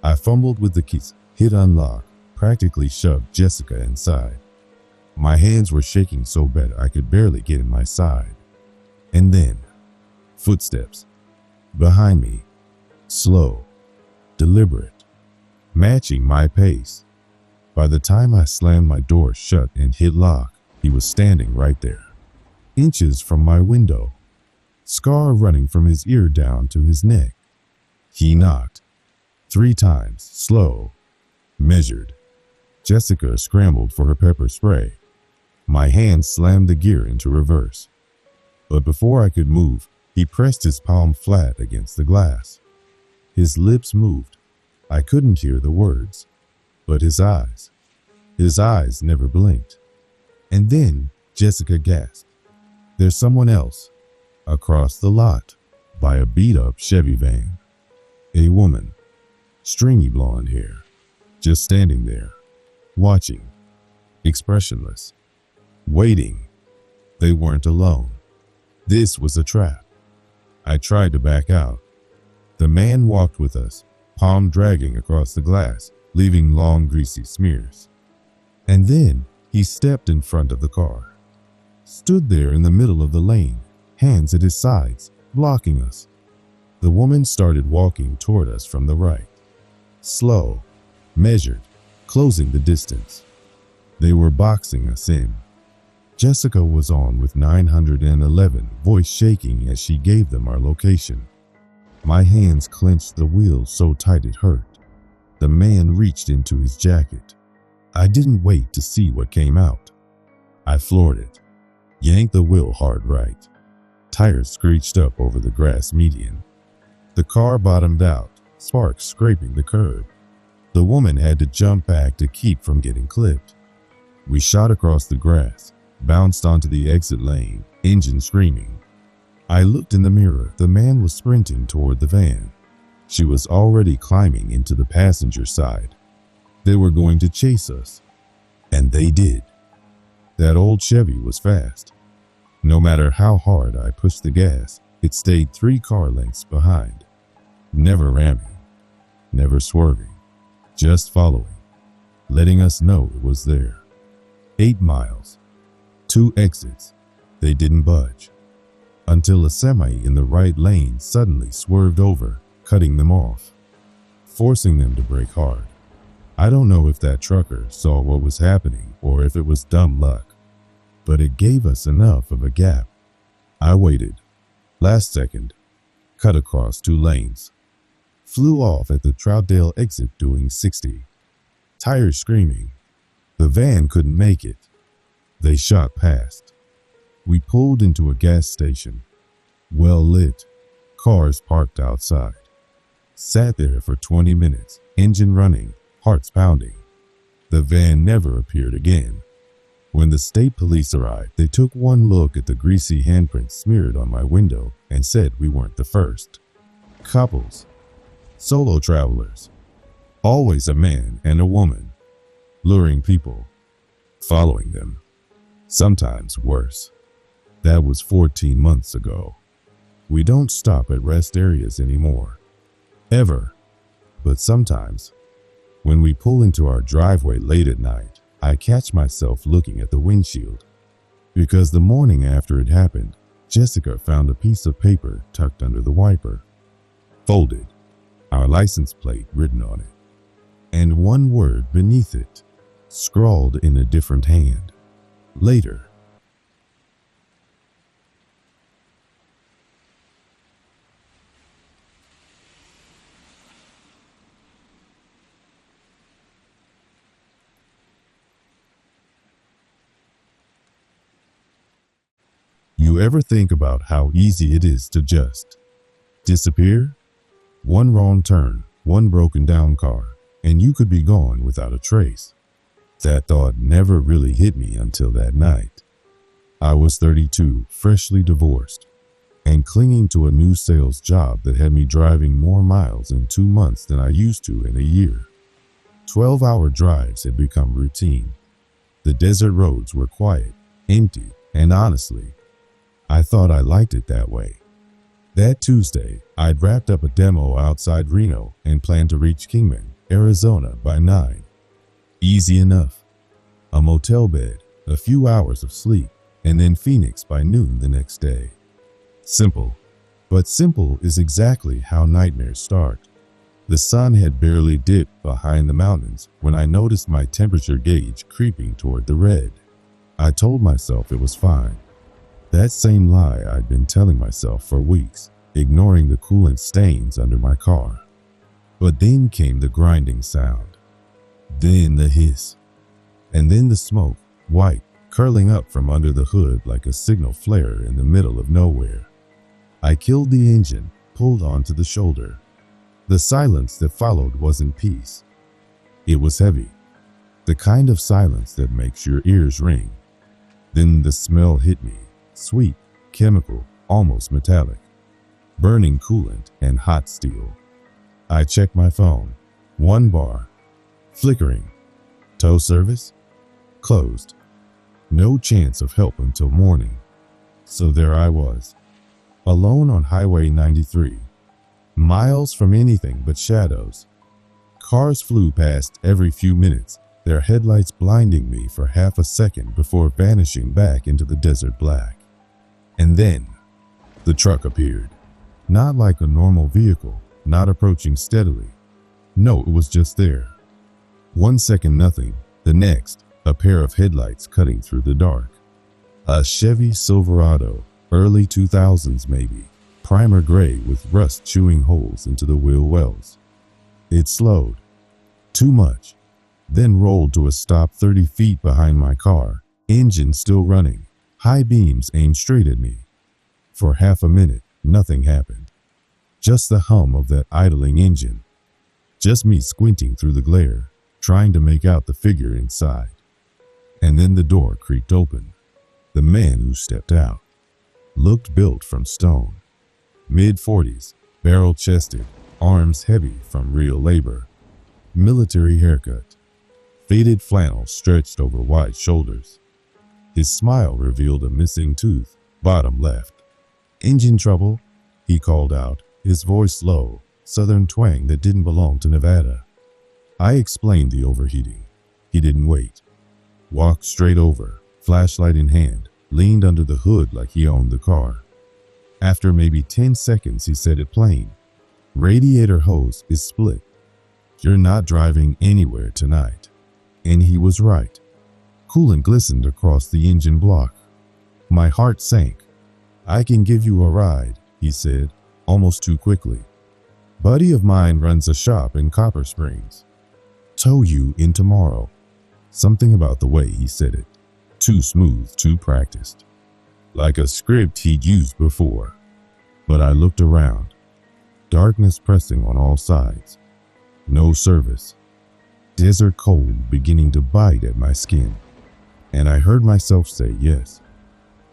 I fumbled with the keys, hit unlock, practically shoved Jessica inside. My hands were shaking so bad I could barely get in my side. And then, footsteps. Behind me. Slow. Deliberate. Matching my pace. By the time I slammed my door shut and hit lock, he was standing right there, inches from my window, scar running from his ear down to his neck. He knocked 3 times, slow, measured. Jessica scrambled for her pepper spray. My hand slammed the gear into reverse. But before I could move, he pressed his palm flat against the glass. His lips moved. I couldn't hear the words, but his eyes never blinked. And then Jessica gasped. "There's someone else," across the lot, by a beat-up Chevy van. A woman, stringy blonde hair, just standing there, watching, expressionless, waiting. They weren't alone. This was a trap. I tried to back out. The man walked with us, palm dragging across the glass, leaving long greasy smears. And then he stepped in front of the car, stood there in the middle of the lane, hands at his sides, blocking us. The woman started walking toward us from the right. Slow, measured, closing the distance. They were boxing us in. Jessica was on with 911, voice shaking as she gave them our location. My hands clenched the wheel so tight it hurt. The man reached into his jacket. I didn't wait to see what came out. I floored it, yanked the wheel hard right. Tires screeched up over the grass median. The car bottomed out, sparks scraping the curb. The woman had to jump back to keep from getting clipped. We shot across the grass, bounced onto the exit lane, engine screaming. I looked in the mirror. The man was sprinting toward the van. She was already climbing into the passenger side. They were going to chase us. And they did. That old Chevy was fast. No matter how hard I pushed the gas, it stayed 3 car lengths behind. Never ramming, never swerving, just following, letting us know it was there. 8 miles, 2 exits. They didn't budge until a semi in the right lane suddenly swerved over, cutting them off, forcing them to brake hard. I don't know if that trucker saw what was happening or if it was dumb luck, but it gave us enough of a gap. I waited. Last second, cut across 2 lanes. Flew off at the Troutdale exit doing 60. Tires screaming. The van couldn't make it. They shot past. We pulled into a gas station. Well lit. Cars parked outside. Sat there for 20 minutes, engine running, hearts pounding. The van never appeared again. When the state police arrived, they took one look at the greasy handprints smeared on my window and said we weren't the first. Couples, solo travelers, always a man and a woman, luring people, following them, sometimes worse. That was 14 months ago. We don't stop at rest areas anymore. Ever. But sometimes, when we pull into our driveway late at night, I catch myself looking at the windshield. Because the morning after it happened, Jessica found a piece of paper tucked under the wiper. Folded, our license plate written on it, and one word beneath it, scrawled in a different hand. Later. You ever think about how easy it is to just disappear? One wrong turn, one broken down car, and you could be gone without a trace. That thought never really hit me until that night. I was 32, freshly divorced, and clinging to a new sales job that had me driving more miles in 2 months than I used to in a year. 12-hour drives had become routine. The desert roads were quiet, empty, and honestly, I thought I liked it that way. That Tuesday, I'd wrapped up a demo outside Reno and planned to reach Kingman, Arizona by 9. Easy enough. A motel bed, a few hours of sleep, and then Phoenix by noon the next day. Simple. But simple is exactly how nightmares start. The sun had barely dipped behind the mountains when I noticed my temperature gauge creeping toward the red. I told myself it was fine. That same lie I'd been telling myself for weeks, ignoring the coolant stains under my car. But then came the grinding sound. Then the hiss. And then the smoke, white, curling up from under the hood like a signal flare in the middle of nowhere. I killed the engine, pulled onto the shoulder. The silence that followed wasn't peace. It was heavy. The kind of silence that makes your ears ring. Then the smell hit me. Sweet, chemical, almost metallic. Burning coolant and hot steel. I checked my phone. 1 bar. Flickering. Tow service? Closed. No chance of help until morning. So there I was. Alone on Highway 93. Miles from anything but shadows. Cars flew past every few minutes, their headlights blinding me for half a second before vanishing back into the desert black. And then, the truck appeared. Not like a normal vehicle, not approaching steadily. No, it was just there. 1 second nothing, the next, a pair of headlights cutting through the dark. A Chevy Silverado, early 2000s maybe, primer gray with rust chewing holes into the wheel wells. It slowed. Too much. Then rolled to a stop 30 feet behind my car, engine still running, high beams aimed straight at me. For half a minute, nothing happened. Just the hum of that idling engine. Just me squinting through the glare, trying to make out the figure inside. And then the door creaked open. The man who stepped out looked built from stone. Mid-40s, barrel-chested, arms heavy from real labor. Military haircut. Faded flannel stretched over wide shoulders. His smile revealed a missing tooth, bottom left. "Engine trouble," he called out, his voice low, southern twang that didn't belong to Nevada. I explained the overheating. He didn't wait. Walked straight over, flashlight in hand, leaned under the hood like he owned the car. After maybe 10 seconds, he said it plain. "Radiator hose is split. You're not driving anywhere tonight." And he was right. Coolant glistened across the engine block. My heart sank. "I can give you a ride," he said, almost too quickly. "Buddy of mine runs a shop in Copper Springs. Tow you in tomorrow." Something about the way he said it. Too smooth, too practiced. Like a script he'd used before. But I looked around. Darkness pressing on all sides. No service. Desert cold beginning to bite at my skin. And I heard myself say yes.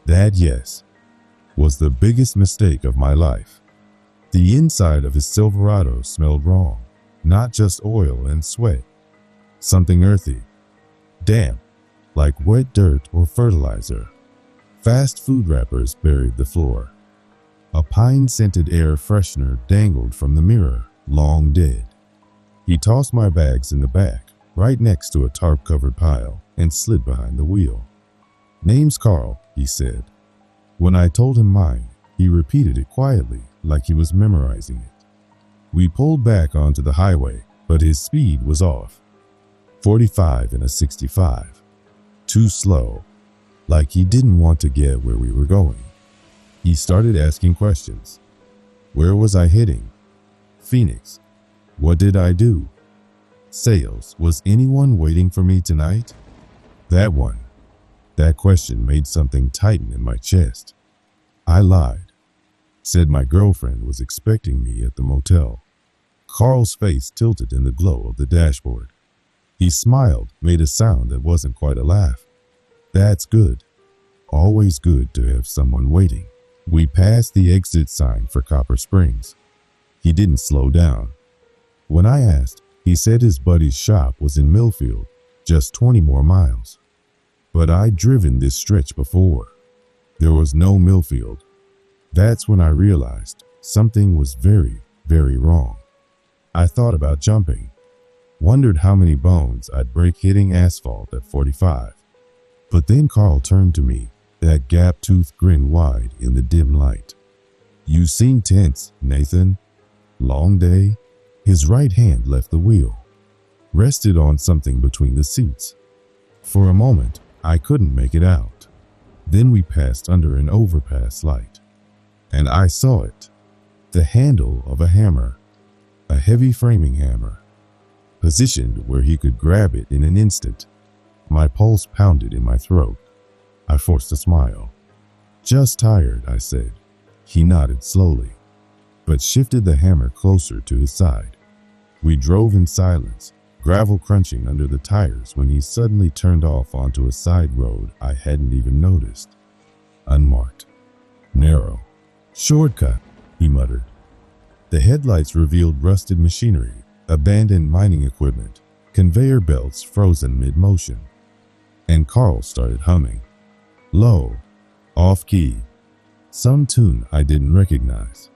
That yes was the biggest mistake of my life. The inside of his Silverado smelled wrong. Not just oil and sweat. Something earthy. Damp. Like wet dirt or fertilizer. Fast food wrappers buried the floor. A pine-scented air freshener dangled from the mirror, long dead. He tossed my bags in the back, right next to a tarp-covered pile, and slid behind the wheel. "Name's Carl," he said. When I told him mine, he repeated it quietly, like he was memorizing it. We pulled back onto the highway, but his speed was off. 45 in a 65. Too slow, like he didn't want to get where we were going. He started asking questions. Where was I heading? Phoenix. What did I do? Sales. Was anyone waiting for me tonight? That one. That question made something tighten in my chest. I lied. Said my girlfriend was expecting me at the motel. Carl's face tilted in the glow of the dashboard. He smiled, made a sound that wasn't quite a laugh. That's good. Always good to have someone waiting. We passed the exit sign for Copper Springs. He didn't slow down. When I asked, he said his buddy's shop was in Millfield, just 20 more miles. But I'd driven this stretch before. There was no Millfield. That's when I realized something was very, very wrong. I thought about jumping. Wondered how many bones I'd break hitting asphalt at 45. But then Carl turned to me, that gap-toothed grin wide in the dim light. "You seem tense, Nathan. Long day?" His right hand left the wheel, rested on something between the seats. For a moment, I couldn't make it out. Then we passed under an overpass light, and I saw it. The handle of a hammer, a heavy framing hammer, positioned where he could grab it in an instant. My pulse pounded in my throat. I forced a smile. "Just tired," I said. He nodded slowly, but shifted the hammer closer to his side. We drove in silence, gravel crunching under the tires when he suddenly turned off onto a side road I hadn't even noticed. Unmarked. Narrow. "Shortcut," he muttered. The headlights revealed rusted machinery, abandoned mining equipment, conveyor belts frozen mid-motion. And Carl started humming. Low, off-key, some tune I didn't recognize.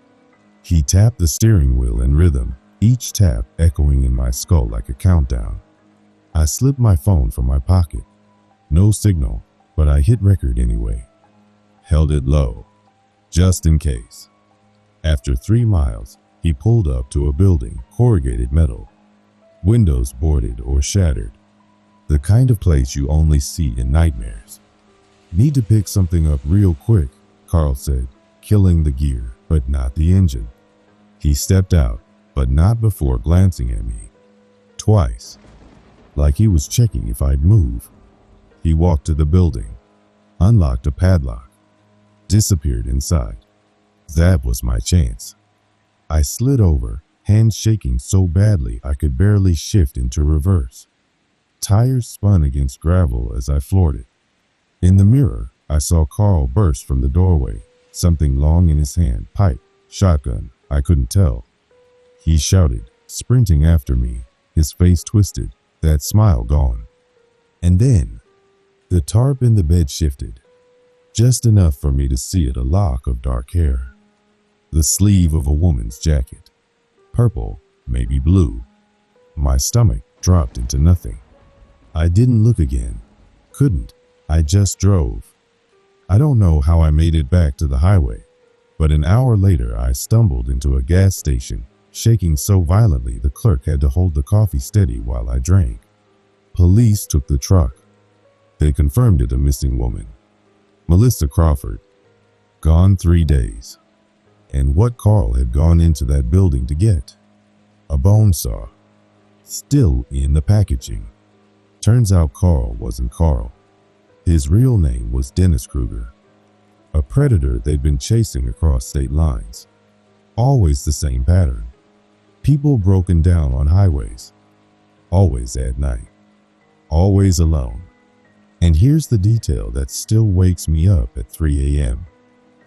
He tapped the steering wheel in rhythm, each tap echoing in my skull like a countdown. I slipped my phone from my pocket. No signal, but I hit record anyway. Held it low, just in case. After 3 miles, he pulled up to a building, corrugated metal. Windows boarded or shattered. The kind of place you only see in nightmares. Need to pick something up real quick, Carl said, killing the gear, but not the engine. He stepped out, but not before glancing at me. Twice, like he was checking if I'd move. He walked to the building, unlocked a padlock, disappeared inside. That was my chance. I slid over, hands shaking so badly I could barely shift into reverse. Tires spun against gravel as I floored it. In the mirror, I saw Carl burst from the doorway, something long in his hand, pipe, shotgun, I couldn't tell. He shouted, sprinting after me, his face twisted, that smile gone. And then, the tarp in the bed shifted, just enough for me to see it, a lock of dark hair. The sleeve of a woman's jacket, purple, maybe blue. My stomach dropped into nothing. I didn't look again, couldn't. I just drove. I don't know how I made it back to the highway, but an hour later I stumbled into a gas station, shaking so violently the clerk had to hold the coffee steady while I drank. Police took the truck. They confirmed it a missing woman, Melissa Crawford, gone 3 days. And what Carl had gone into that building to get? A bone saw, still in the packaging. Turns out Carl wasn't Carl. His real name was Dennis Kruger, a predator they'd been chasing across state lines. Always the same pattern. People broken down on highways. Always at night. Always alone. And here's the detail that still wakes me up at 3 a.m.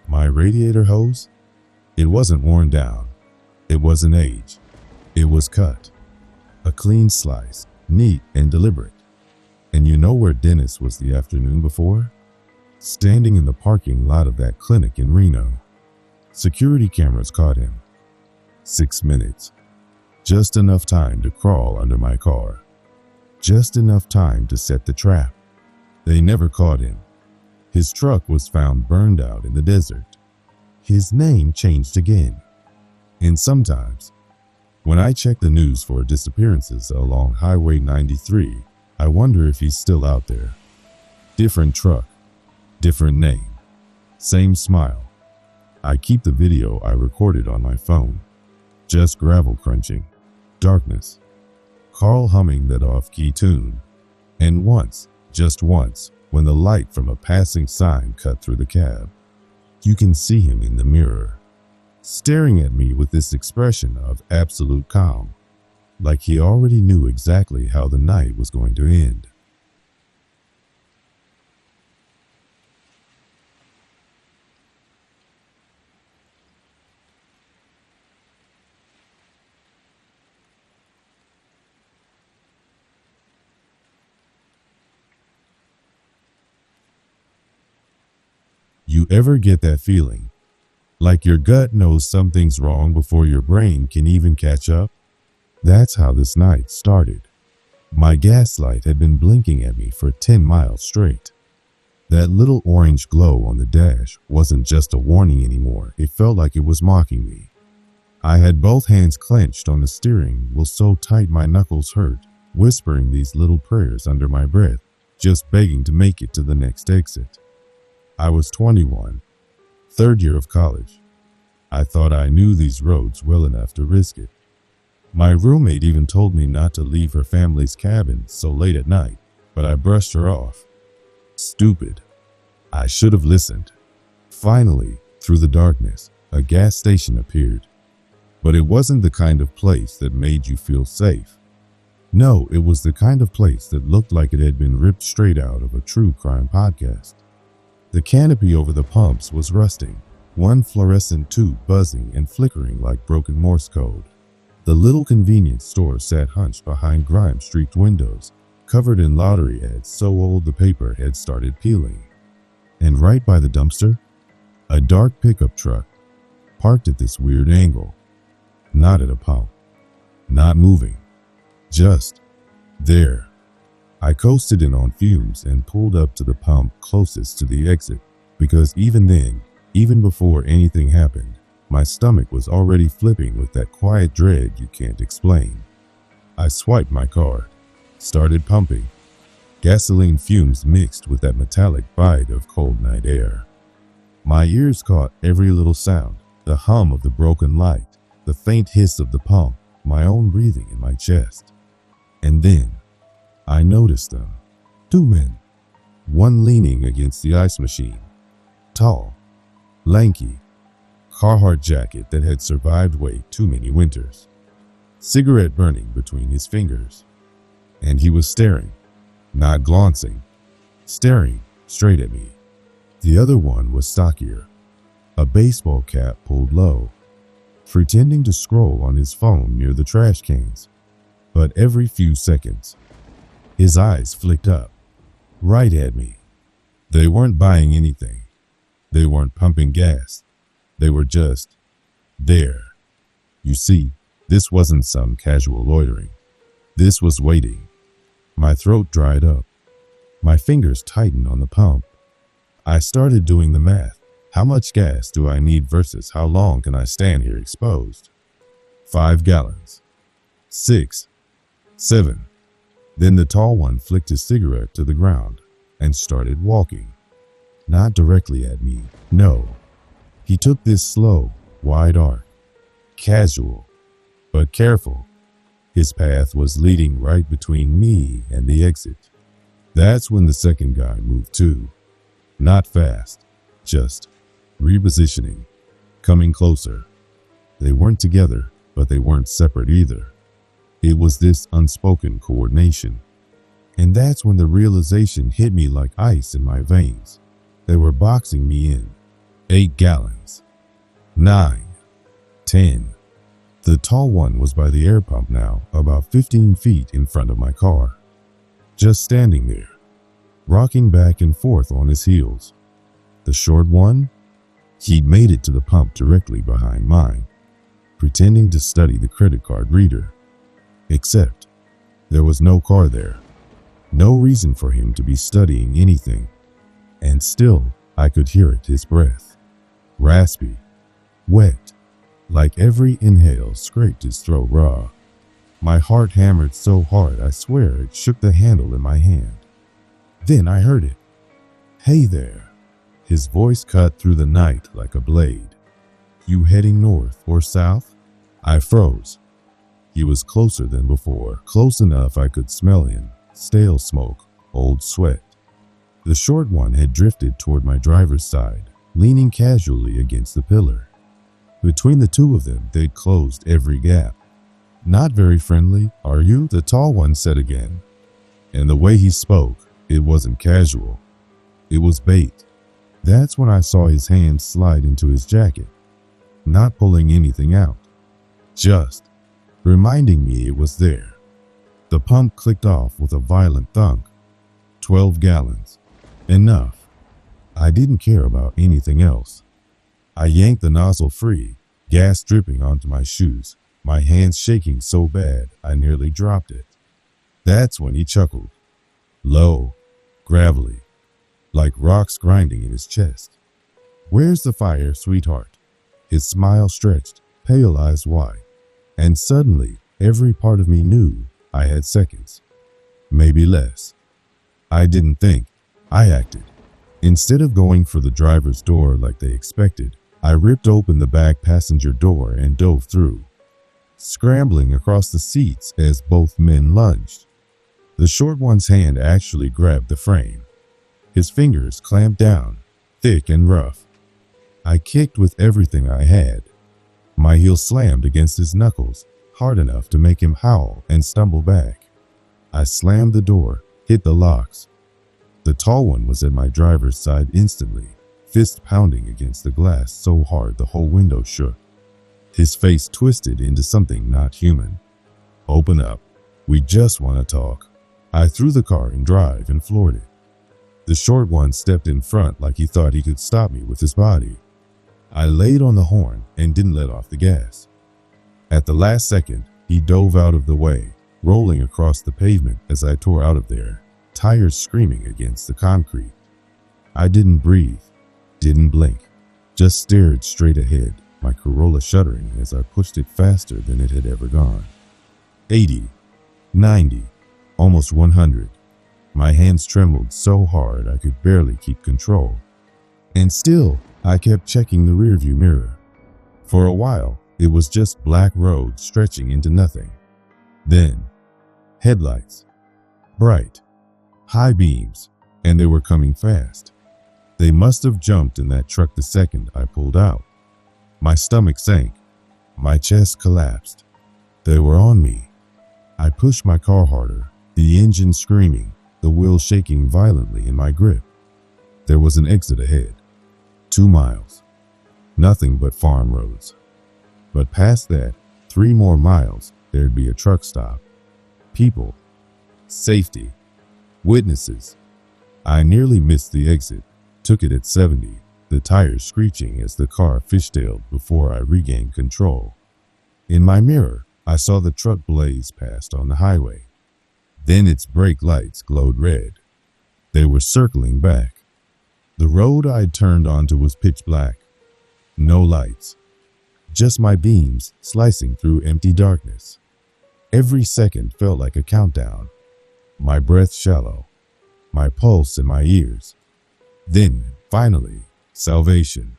My radiator hose? It wasn't worn down. It wasn't aged. It was cut. A clean slice, neat and deliberate. And you know where Dennis was the afternoon before? Standing in the parking lot of that clinic in Reno. Security cameras caught him. 6 minutes. Just enough time to crawl under my car. Just enough time to set the trap. They never caught him. His truck was found burned out in the desert. His name changed again. And sometimes, when I check the news for disappearances along Highway 93, I wonder if he's still out there. Different truck, different name, same smile. I keep the video I recorded on my phone. Just gravel crunching, darkness, Carl humming that off-key tune. And once, just once, when the light from a passing sign cut through the cab, you can see him in the mirror, staring at me with this expression of absolute calm. Like he already knew exactly how the night was going to end. You ever get that feeling? Like your gut knows something's wrong before your brain can even catch up? That's how this night started. My gas light had been blinking at me for 10 miles straight. That little orange glow on the dash wasn't just a warning anymore. It felt like it was mocking me. I had both hands clenched on the steering wheel so tight my knuckles hurt, whispering these little prayers under my breath, just begging to make it to the next exit. I was 21, third year of college. I thought I knew these roads well enough to risk it. My roommate even told me not to leave her family's cabin so late at night, but I brushed her off. Stupid. I should have listened. Finally, through the darkness, a gas station appeared. But it wasn't the kind of place that made you feel safe. No, it was the kind of place that looked like it had been ripped straight out of a true crime podcast. The canopy over the pumps was rusting, one fluorescent tube buzzing and flickering like broken Morse code. The little convenience store sat hunched behind grime-streaked windows, covered in lottery ads so old the paper had started peeling. And right by the dumpster, a dark pickup truck, parked at this weird angle. Not at a pump. Not moving. Just there. I coasted in on fumes and pulled up to the pump closest to the exit, because even then, even before anything happened, my stomach was already flipping with that quiet dread you can't explain. I swiped my card, started pumping. gasoline fumes mixed with that metallic bite of cold night air. My ears caught every little sound, the hum of the broken light, the faint hiss of the pump, my own breathing in my chest. And then I noticed them. 2 men, one leaning against the ice machine, tall, lanky, Carhartt jacket that had survived way too many winters, cigarette burning between his fingers, and he was staring, not glancing, staring straight at me. The other one was stockier, a baseball cap pulled low, pretending to scroll on his phone near the trash cans, but every few seconds, his eyes flicked up, right at me. They weren't buying anything. They weren't pumping gas. They were just there. You see, this wasn't some casual loitering. This was waiting. My throat dried up. My fingers tightened on the pump. I started doing the math. How much gas do I need versus how long can I stand here exposed? 5 gallons. 6. 7. Then the tall one flicked his cigarette to the ground and started walking. Not directly at me, no. He took this slow, wide arc. Casual, but careful. His path was leading right between me and the exit. That's when the second guy moved too. Not fast, just repositioning, coming closer. They weren't together, but they weren't separate either. It was this unspoken coordination. And that's when the realization hit me like ice in my veins. They were boxing me in. 8 gallons. 9. 10. The tall one was by the air pump now, about 15 feet in front of my car. Just standing there, rocking back and forth on his heels. The short one? He'd made it to the pump directly behind mine, pretending to study the credit card reader. Except, there was no car there. No reason for him to be studying anything. And still, I could hear it, his breath. Raspy, wet, like every inhale scraped his throat raw. My heart hammered so hard I swear it shook the handle in my hand. Then I heard it. Hey there. His voice cut through the night like a blade. You heading north or south? I froze. He was closer than before, close enough I could smell him. Stale smoke, old sweat. The short one had drifted toward my driver's side, leaning casually against the pillar. Between the two of them, they'd closed every gap. Not very friendly, are you? The tall one said again. And the way he spoke, it wasn't casual. It was bait. That's when I saw his hand slide into his jacket, not pulling anything out, just reminding me it was there. The pump clicked off with a violent thunk. 12 gallons. Enough. I didn't care about anything else. I yanked the nozzle free, gas dripping onto my shoes, my hands shaking so bad I nearly dropped it. That's when he chuckled. Low, gravelly, like rocks grinding in his chest. Where's the fire, sweetheart? His smile stretched, pale eyes wide, and suddenly every part of me knew I had seconds, maybe less. I didn't think, I acted. Instead of going for the driver's door like they expected, I ripped open the back passenger door and dove through, scrambling across the seats as both men lunged. The short one's hand actually grabbed the frame. His fingers clamped down, thick and rough. I kicked with everything I had. My heel slammed against his knuckles, hard enough to make him howl and stumble back. I slammed the door, hit the locks. The tall one was at my driver's side instantly, fist pounding against the glass so hard the whole window shook. His face twisted into something not human. Open up. We just want to talk. I threw the car in drive and floored it. The short one stepped in front like he thought he could stop me with his body. I laid on the horn and didn't let off the gas. At the last second, he dove out of the way, rolling across the pavement as I tore out of there, tires screaming against the concrete. I didn't breathe, didn't blink, just stared straight ahead, my Corolla shuddering as I pushed it faster than it had ever gone. 80, 90, almost 100. My hands trembled so hard I could barely keep control. And still, I kept checking the rearview mirror. For a while, it was just black road stretching into nothing. Then, headlights. Bright, high beams, and they were coming fast. They must have jumped in that truck the second I pulled out. My stomach sank. My chest collapsed. They were on me. I pushed my car harder, the engine screaming, the wheel shaking violently in my grip. There was an exit ahead. 2 miles. Nothing but farm roads. But past that, 3 more miles, there'd be a truck stop. People. Safety. Witnesses. I nearly missed the exit, took it at 70, the tires screeching as the car fishtailed before I regained control. In my mirror, I saw the truck blaze past on the highway. Then its brake lights glowed red. They were circling back. The road I'd turned onto was pitch black. No lights. Just my beams slicing through empty darkness. Every second felt like a countdown. My breath shallow. My pulse in my ears. Then, finally, salvation.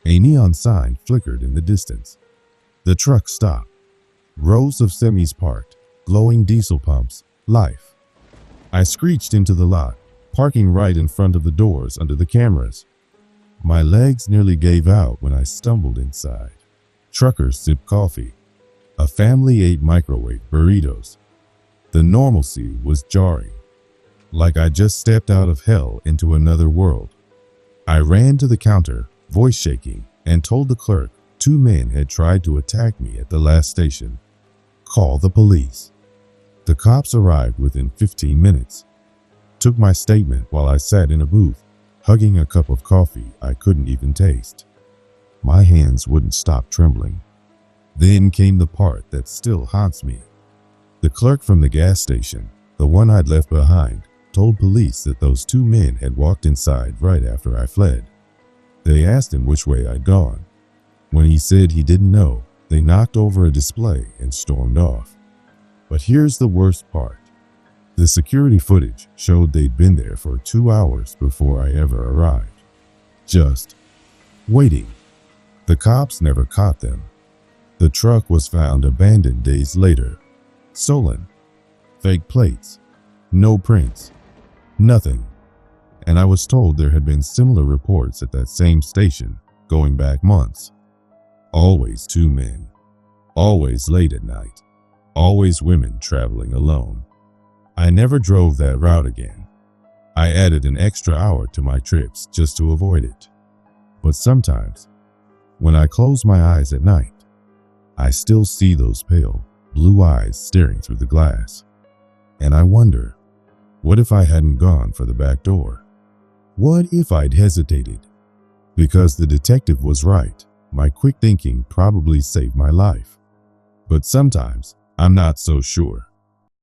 A neon sign flickered in the distance. The truck stopped. Rows of semis parked, glowing diesel pumps, life. I screeched into the lot, parking right in front of the doors under the cameras. My legs nearly gave out when I stumbled inside. Truckers sipped coffee. A family ate microwave burritos. The normalcy was jarring, like I just stepped out of hell into another world. I ran to the counter, voice shaking, and told the clerk 2 men had tried to attack me at the last station. Call the police. The cops arrived within 15 minutes. Took my statement while I sat in a booth, hugging a cup of coffee I couldn't even taste. My hands wouldn't stop trembling. Then came the part that still haunts me. The clerk from the gas station, the one I'd left behind, told police that those 2 men had walked inside right after I fled. They asked him which way I'd gone. When he said he didn't know, they knocked over a display and stormed off. But here's the worst part. The security footage showed they'd been there for 2 hours before I ever arrived. Just waiting. The cops never caught them. The truck was found abandoned days later. Stolen. Fake plates. No prints. Nothing. And I was told there had been similar reports at that same station going back months. Always 2 men. Always late at night. Always women traveling alone. I never drove that route again. I added an extra hour to my trips just to avoid it. But sometimes, when I close my eyes at night, I still see those pale, blue eyes staring through the glass. And I wonder, what if I hadn't gone for the back door? What if I'd hesitated? Because the detective was right. My quick thinking probably saved my life. But sometimes, I'm not so sure.